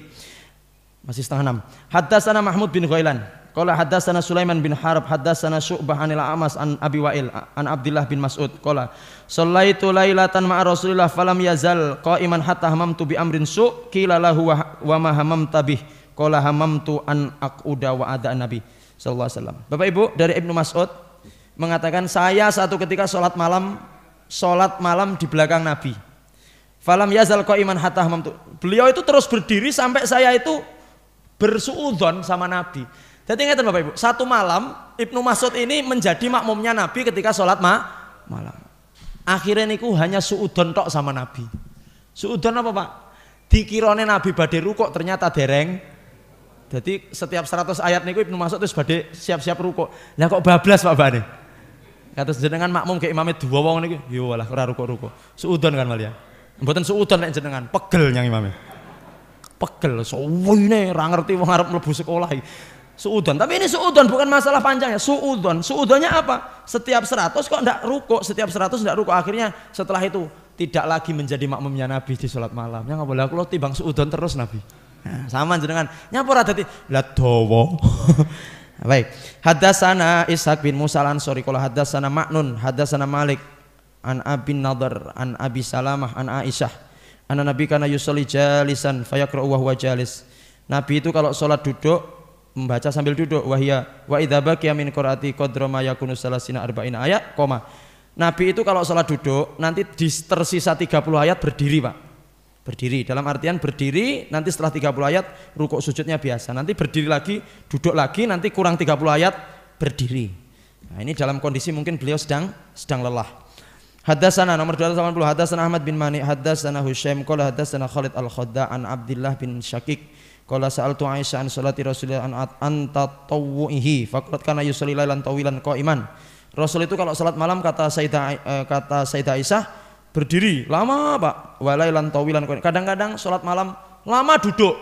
Masih 5:30. Haddatsana Mahmud bin Ghailan. Qala haddatsana Sulaiman bin Harb, haddatsana Syu'bah anil A'mas an Abi Wa'il an Abdullah bin Mas'ud qala shallaitu lailatan ma'a Rasulillah falam yazal qa'iman hatta hamamtu bi amrin su' qila lahu wa ma hamamta bih qala hamamtu an aquda wa ada Nabi sallallahu alaihi wasallam. Bapak Ibu, dari Ibnu Mas'ud mengatakan saya satu ketika salat malam di belakang Nabi. Falam yazal qa'iman hatta hamamtu. Beliau itu terus berdiri sampai saya itu bersuudzon sama Nabi. Jadi ingatkan Bapak Ibu, satu malam Ibnu Mas'ud ini menjadi makmumnya Nabi ketika sholat malam. Akhirnya niku hanya suudon tok sama Nabi. Suudon apa Pak? Dikirone Nabi badhe rukuk ternyata dereng. Jadi setiap 100 ayat niku Ibnu Mas'ud terus badhe siap-siap rukuk. Lah kok bablas Pak Bane? Kados jenengan makmum ke imame dua wong niku, yo walah ora rukuk-rukuk. Suudon kan malah. Mboten suudon nek jenengan, pegel nyang imame. Pegel, suwine ora ngerti wong arep mlebu sekolah iki. Suudon, tapi ini suudon bukan masalah panjangnya. Suudonnya apa? Setiap 100 kok ndak rukuk, setiap 100 ndak rukuk. Akhirnya setelah itu tidak lagi menjadi makmumnya Nabi di sholat malam. Yang boleh aku timbang suudon terus Nabi. Nah, sama jenengan. Nyapa ora dadi la dawa. Baik. Hadatsana Ishaq bin Musa al-Ansari qala hadatsana Ma'nun, hadatsana Malik an Abi Nadhr an Abi Salamah an Aisyah. Anna Nabi kana yusolli jalisan fayaqra'u wa huwa jalis. Nabi itu kalau sholat duduk membaca sambil duduk. Wahya wa idza baqiya min qiraati qadra ma yakunu salasina arba'ina ayat, koma. Nabi itu kalau sholat duduk nanti tersisa 30 ayat berdiri Pak. Berdiri dalam artian berdiri, nanti setelah 30 ayat rukuk sujudnya biasa. Nanti berdiri lagi, duduk lagi, nanti kurang 30 ayat berdiri. Nah, ini dalam kondisi mungkin beliau sedang lelah. Hadatsana nomor 280 hadatsana Ahmad bin Mani hadatsana Husyaim qala hadatsana Khalid al-Khadda an Abdullah bin Syakik qala sa'altu Aisyah an salati Rasulillah an tatawwuhi faqad kana yusalli lailan tawilan qa'iman. Rasul itu kalau salat malam kata Sayyidah Aisyah berdiri lama Pak, walailan tawilan. Kadang-kadang salat malam lama duduk,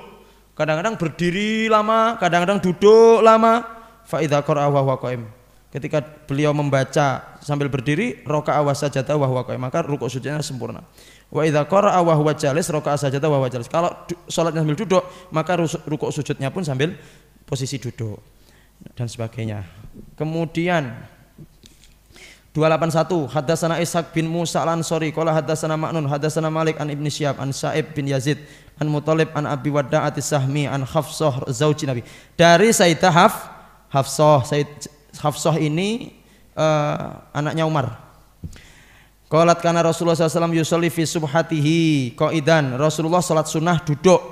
kadang-kadang berdiri lama, kadang-kadang duduk lama. Fa idza qara'a wa huwa qa'im. Ketika beliau membaca sambil berdiri, raka'a wa sajada wa huwa qa'im, maka rukuk sujudnya sempurna. Wa idza qara'a wa huwa jalis, raka'a sajada wa huwa jalis. Kalau salatnya sambil duduk, maka rukuk sujudnya pun sambil posisi duduk dan sebagainya. Kemudian 281 hadatsana Ishaq bin Musa al-Ansari qala hadatsana Ma'nun hadatsana Malik an Ibnu Syihab an Sa'ib bin Yazid an Muthalib an Abi Wadda'at as-Sahmi an Hafsah zauji Nabi. Dari Sayyidah Hafsah ini anaknya Umar. Qalat kana Rasulullah SAW yusolli fi subhatihi qaidan. Rasulullah salat sunnah duduk.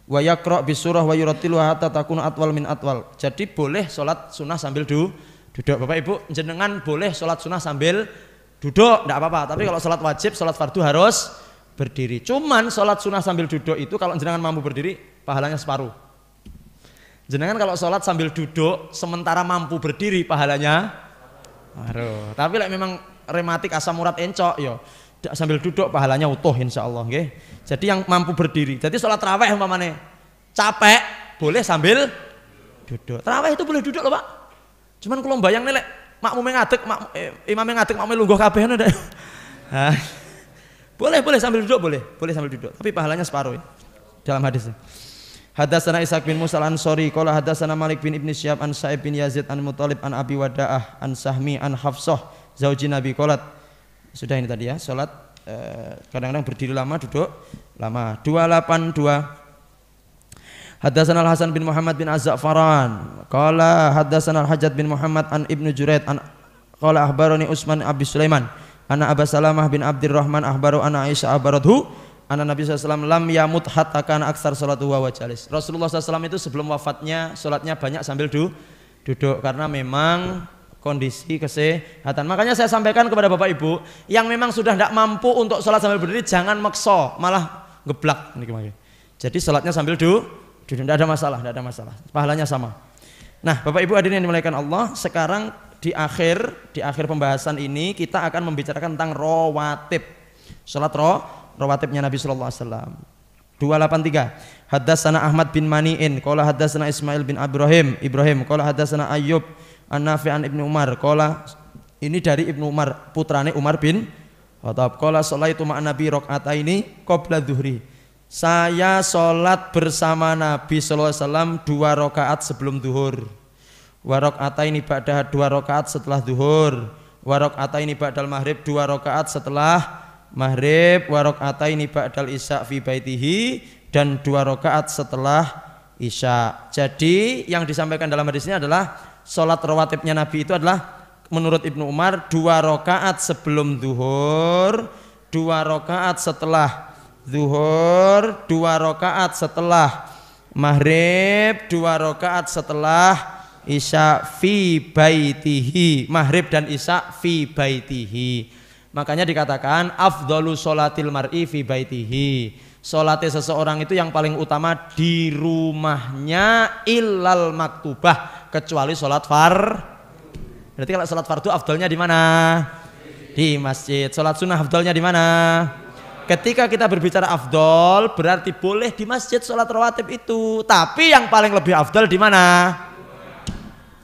Wa yaqra bi surah wa yurattilu hatta takuna atwal min atwal. Jadi boleh salat sunnah sambil duduk. Bapak Ibu jenengan boleh sholat sunnah sambil duduk, tidak apa-apa. Tapi kalau sholat wajib, sholat fardu harus berdiri. Cuman sholat sunnah sambil duduk itu kalau jenengan mampu berdiri, pahalanya separuh. Jenengan kalau sholat sambil duduk, sementara mampu berdiri, pahalanya separuh. Tapi like, memang rematik asam urat encok, yo sambil duduk pahalanya utuh insya Allah. Okay? Jadi yang mampu berdiri. Jadi sholat tarawih umpamanya capek, boleh sambil duduk. Tarawih itu boleh duduk loh Pak. Cuman kalau bayang nih, makmum ngadeg, imam ngadeg, makmum lungguh kabeh ndak. Boleh sambil duduk, boleh sambil duduk. Tapi pahalanya separuh ya, dalam hadis. Hadatsana Ishaq bin Musa al-Ansari qala hadatsana Malik bin Ibnu Syihab an Sa'ib bin Yazid an Muthalib an Abi Wadda'ah an Sahmi an Hafsah zauji Nabi qalat. Sudah ini tadi ya, salat kadang-kadang berdiri lama, duduk lama. 282 Hadatsana Al-Hasan bin Muhammad bin Az-Za'faran qala hadatsana Al-Hajjaj bin Muhammad an Ibnu Juraid an qala akhbarani Utsman Abi Sulaiman anna Aba Salamah bin Abdurrahman akhbaru anna Aisyah akhbarathu anna Nabi sallallahu alaihi wasallam lam yamut hatta kana aksar salatu wa jalis. Rasulullah SAW itu sebelum wafatnya salatnya banyak sambil duduk karena memang kondisi kesehatan. Makanya saya sampaikan kepada Bapak Ibu yang memang sudah tidak mampu untuk salat sambil berdiri jangan maksa, malah geblak niki. Jadi salatnya sambil duduk, tidak ada masalah, pahalanya sama. Nah, Bapak Ibu hadirin yang dimuliakan Allah, sekarang di akhir pembahasan ini kita akan membicarakan tentang rawatib. Salat rawatibnya Nabi sallallahu alaihi wasallam. 283. Hadatsana Ahmad bin Mani'in qala hadatsana Ismail bin Ibrahim qala hadatsana Ayyub an-Nafi' an Ibnu Umar qala, ini dari Ibnu Umar, putrane Umar bin Khattab. Qala sholaitu ma'an Nabi rakaataini qabla dzuhri. Saya sholat bersama Nabi sallallahu alaihi wasallam 2 rakaat sebelum zuhur. Wa rakaataini ba'da 2 rakaat setelah zuhur. Wa rakaataini ba'dal maghrib 2 rakaat setelah maghrib. Wa rakaataini ba'dal isya fi baitihi, dan 2 rakaat setelah isya. Jadi yang disampaikan dalam hadis ini adalah sholat rawatibnya Nabi itu adalah menurut Ibnu Umar 2 rakaat sebelum zuhur, 2 rakaat setelah zuhur, 2 rakaat setelah maghrib, 2 rakaat setelah isya fi baitihi. Maghrib dan isya fi baitihi. Makanya dikatakan afdhalu sholatil mar'i fi baitihi. Sholatnya seseorang itu yang paling utama di rumahnya illal maktubah, kecuali sholat Berarti kalau sholat fardu afdolnya di mana? Di masjid. Sholat sunnah afdolnya di mana? Ketika kita berbicara afdol berarti boleh di masjid sholat rawatib itu. Tapi yang paling lebih afdol di mana?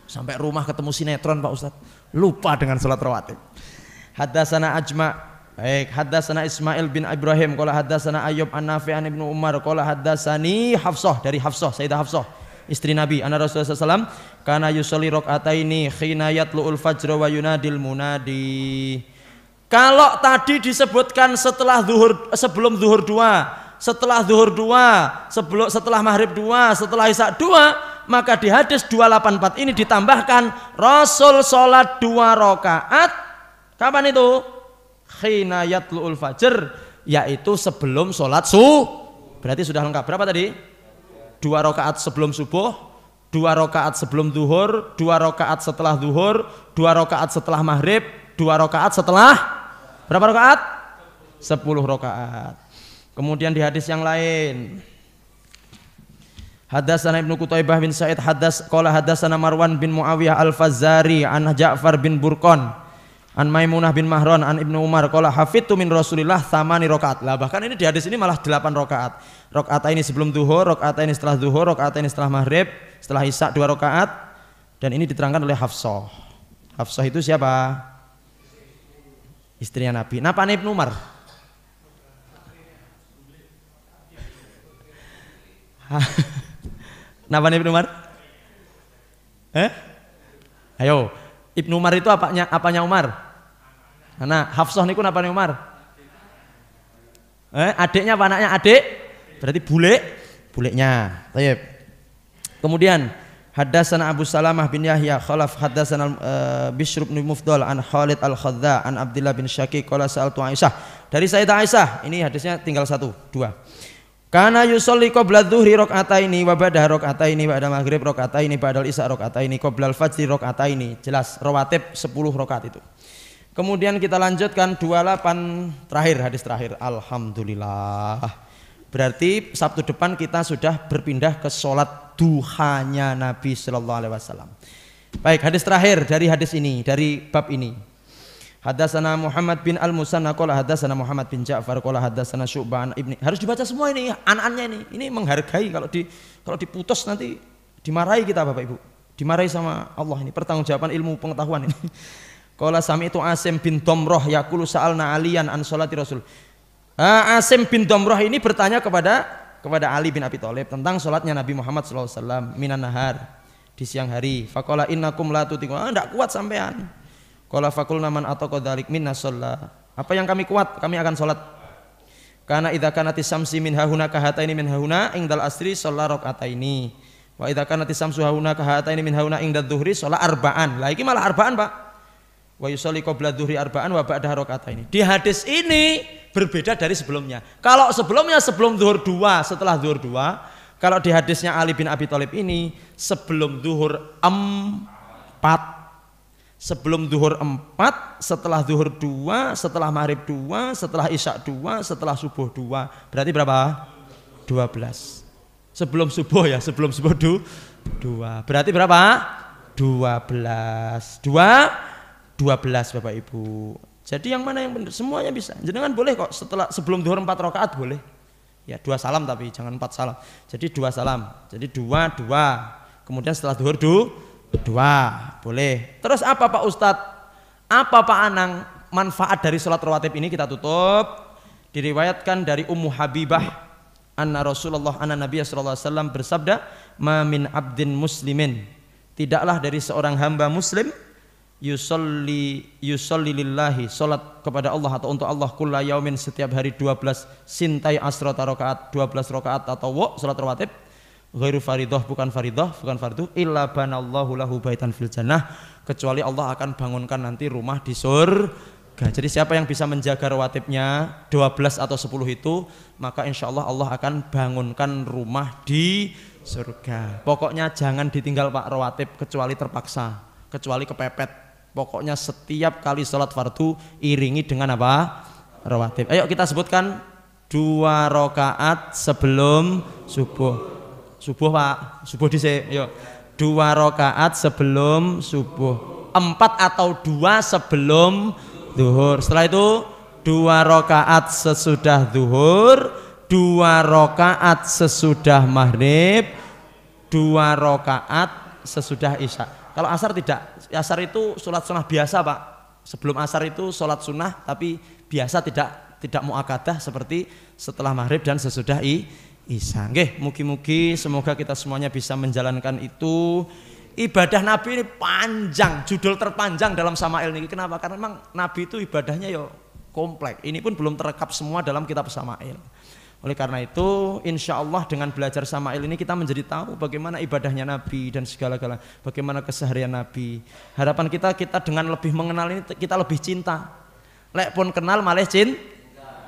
Sampai rumah ketemu sinetron Pak Ustadz, lupa dengan sholat rawatib. Haddatsana Ajma, baik. Haddatsana Ismail bin Ibrahim, qala haddatsana Ayyub an-Nafi' an Ibnu Umar, qala haddatsani Hafsah, dari Hafsah, Sayyidah Hafsah, istri Nabi, anna Rasulullah SAW kana yusolli rakaataini khina yatlu'ul fajr wa yunadil munadi. Kalau tadi disebutkan setelah zuhur, sebelum zuhur 2, setelah zuhur 2, setelah maghrib 2, setelah isya 2, maka di hadis 284 ini ditambahkan Rasul sholat 2 rakaat. Kapan itu? Khina yatlu'ul fajr, yaitu sebelum sholat Berarti sudah lengkap. Berapa tadi? 2 rakaat sebelum subuh, 2 rakaat sebelum zuhur, 2 rakaat setelah zuhur, 2 rakaat setelah maghrib, 2 rakaat setelah berapa rakaat? 10 rakaat. Kemudian di hadis yang lain, Haddatsana Ibnu Qutaibah bin Sa'id qala haddatsana Marwan bin Muawiyah al-Fazzari an Ja'far bin Burqan an Maimunah bin Mahran an Ibnu Umar qala hafidtu min Rasulillah 8 rakaat. Lah bahkan ini di hadis ini malah 8 rakaat. Rakaat ini sebelum zuhur, rakaat ini setelah zuhur, rakaat ini setelah maghrib, setelah isya 2 rakaat. Dan ini diterangkan oleh Hafsah. Hafsah itu siapa? Istrinya Nabi. Napa Ibnu Umar? Napa Ibnu Umar? Ayo, Ibnu Umar itu apanya Umar? Nah, Hafsah niku napane Umar? Adiknya apa anaknya? Adik? Berarti buleknya. Baik. Kemudian haddatsana Abu Salamah bin Yahya Khalaf haddatsana Bishr bin Mufdal an Khalid al-Khadza an Abdullah bin Syaqiq qala sa'altu Aisyah. Dari Sayyidah Aisyah, ini hadisnya tinggal 1, 2. Kana yusolli qabla dzuhri rakaataini wa ba'da rakaataini ba'da maghrib rakaataini ba'dal isya rakaataini qabla al-fajri rakaataini. Jelas rawatib 10 rakaat itu. Kemudian kita lanjutkan 28 terakhir, hadis terakhir. Alhamdulillah. Berarti Sabtu depan kita sudah berpindah ke sholat duhanya Nabi sallallahu alaihi wasallam. Baik, hadis terakhir dari hadis ini, dari bab ini. Haddatsana Muhammad bin Al-Musanna qala haddatsana Muhammad bin Ja'far qala haddatsana Syu'ban ibni. Harus dibaca semua ini, anak-anaknya ini. Ini menghargai, kalau diputus nanti dimarahi kita Bapak Ibu. Dimarahi sama Allah ini, pertanggungjawaban ilmu pengetahuan ini. Qala sami'tu Asim bin Damrah yaqulu sa'alna Aliyan an sholati Rasul. Asim bin Damrah ini bertanya kepada Ali bin Abi Thalib tentang sholatnya Nabi Muhammad sallallahu alaihi wasallam minan nahar, di siang hari. Faqala innakum la tutiqu. Enggak kuat sampean. Qala faqulna man ataqa dzalik minna shalla. Apa yang kami kuat, kami akan sholat. Karena idza kanati samsi min hahuna kahataini min hahuna indal asri shalla rakaataini. Wa idza kanati samsu hahuna kahataini min hahuna indal dzuhri shalla arba'an. Lah iki malah arba'an, Pak. Wa yusolli qabla dzuhri arba'an wa ba'da rakaataini. Di hadis ini berbeda dari sebelumnya. Kalau sebelumnya sebelum zuhur 2, setelah zuhur 2. Kalau di hadisnya Ali bin Abi Thalib ini sebelum zuhur 4. Sebelum zuhur 4, setelah zuhur 2, setelah maghrib 2, setelah isya 2, setelah subuh 2. Berarti berapa? 12. Sebelum subuh ya, sebelum subuh 2. Berarti berapa? 12. 12 Bapak Ibu. Jadi yang mana yang benar? Semuanya bisa. Jangan boleh kok sebelum zuhur 4 rakaat boleh. Ya 2 salam tapi jangan 4 salam. Jadi 2 salam. Jadi 2. Kemudian setelah zuhur 2 boleh. Terus apa Pak Ustadz? Apa Pak Anang manfaat dari sholat rawatib ini? Kita tutup. Diriwayatkan dari Ummu Habibah anna Rasulullah anna Nabi sallallahu alaihi wasallam bersabda, "Ma min abdin muslimin." Tidaklah dari seorang hamba muslim yusolli lillahi, sholat kepada Allah atau untuk Allah kulla yaumin, setiap hari 12 sintai asrata rakaat, 12 rakaat atau sholat rawatib. Ghairu faridah, bukan faridah, bukan fardu, illa banallahu lahu baitan fil jannah, kecuali Allah akan bangunkan nanti rumah di surga. Jadi siapa yang bisa menjaga rawatibnya 12 atau 10 itu, maka insya Allah Allah akan bangunkan rumah di surga. Pokoknya jangan ditinggal Pak rawatib kecuali terpaksa, kecuali kepepet. Pokoknya setiap kali sholat fardu iringi dengan apa? Rawatib. Ayo kita sebutkan 2 rakaat sebelum subuh. Subuh Pak, subuh dhisik. Yuk. 2 rakaat sebelum subuh. 4 atau 2 sebelum zuhur. Setelah itu 2 rakaat sesudah zuhur, 2 rakaat sesudah maghrib, 2 rakaat sesudah isya. Kalau asar tidak. Asar itu sholat sunnah biasa Pak. Sebelum asar itu sholat sunnah tapi biasa, tidak muakkadah seperti setelah maghrib dan sesudah isya. Nggih, mugi-mugi semoga kita semuanya bisa menjalankan itu. Ibadah Nabi ini panjang, judul terpanjang dalam Syama'il ini. Kenapa? Karena memang Nabi itu ibadahnya ya kompleks. Ini pun belum terekap semua dalam kitab Syama'il. Oleh karena itu, insya Allah dengan belajar Syama'il ini kita menjadi tahu bagaimana ibadahnya Nabi dan segala-galanya, bagaimana keseharian Nabi. Harapan kita dengan lebih mengenal ini kita lebih cinta. Lek pun kenal malah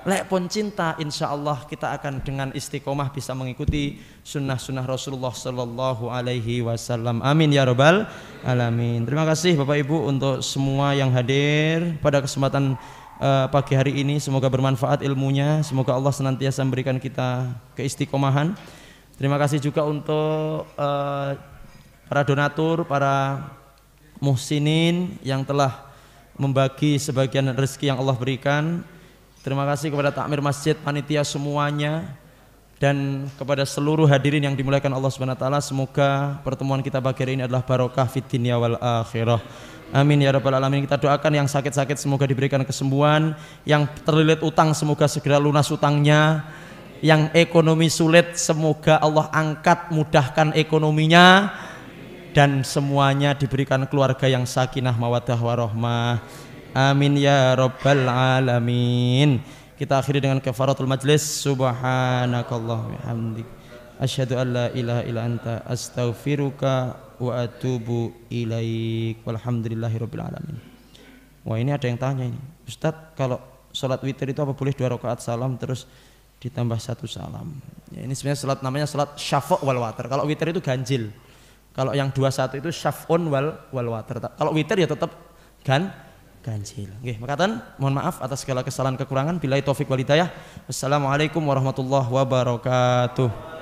lek pun cinta, insya Allah kita akan dengan istiqomah bisa mengikuti sunnah-sunnah Rasulullah Sallallahu Alaihi Wasallam. Amin ya Rabbal Alamin. Terima kasih Bapak Ibu untuk semua yang hadir pada kesempatan pagi hari ini. Semoga bermanfaat ilmunya. Semoga Allah senantiasa memberikan kita keistiqomahan. Terima kasih juga untuk para donatur, para muhsinin yang telah membagi sebagian rezeki yang Allah berikan. Terima kasih kepada takmir masjid, panitia semuanya, dan kepada seluruh hadirin yang dimuliakan Allah Subhanahu wa taala. Semoga pertemuan kita pagi hari ini adalah barokah fid dunya wal akhirah. Amin ya rabbal alamin. Kita doakan yang sakit-sakit semoga diberikan kesembuhan, yang terlilit utang semoga segera lunas utangnya, yang ekonomi sulit semoga Allah angkat, mudahkan ekonominya, dan semuanya diberikan keluarga yang sakinah mawaddah warahmah. Amin ya rabbal alamin. Kita akhiri dengan kafaratul majlis. Subhanakallah wa bihamdik, asyhadu an la ilaha illa anta, astaghfiruka wa atubu ilaik. Walhamdulillahirabbil alamin. Wah, ini ada yang tanya ini, Ustadz, kalau sholat witir itu apa boleh 2 rakaat salam terus ditambah 1 salam? Ya, ini sebenarnya sholat namanya sholat syafa' wal watir. Kalau witir itu ganjil. Kalau yang 21 itu syaf'un wal watir. Kalau witir ya tetap ganjil. Nggih, makaten mohon maaf atas segala kesalahan kekurangan. Billahi taufik wal hidayah. Wassalamualaikum warahmatullahi wabarakatuh.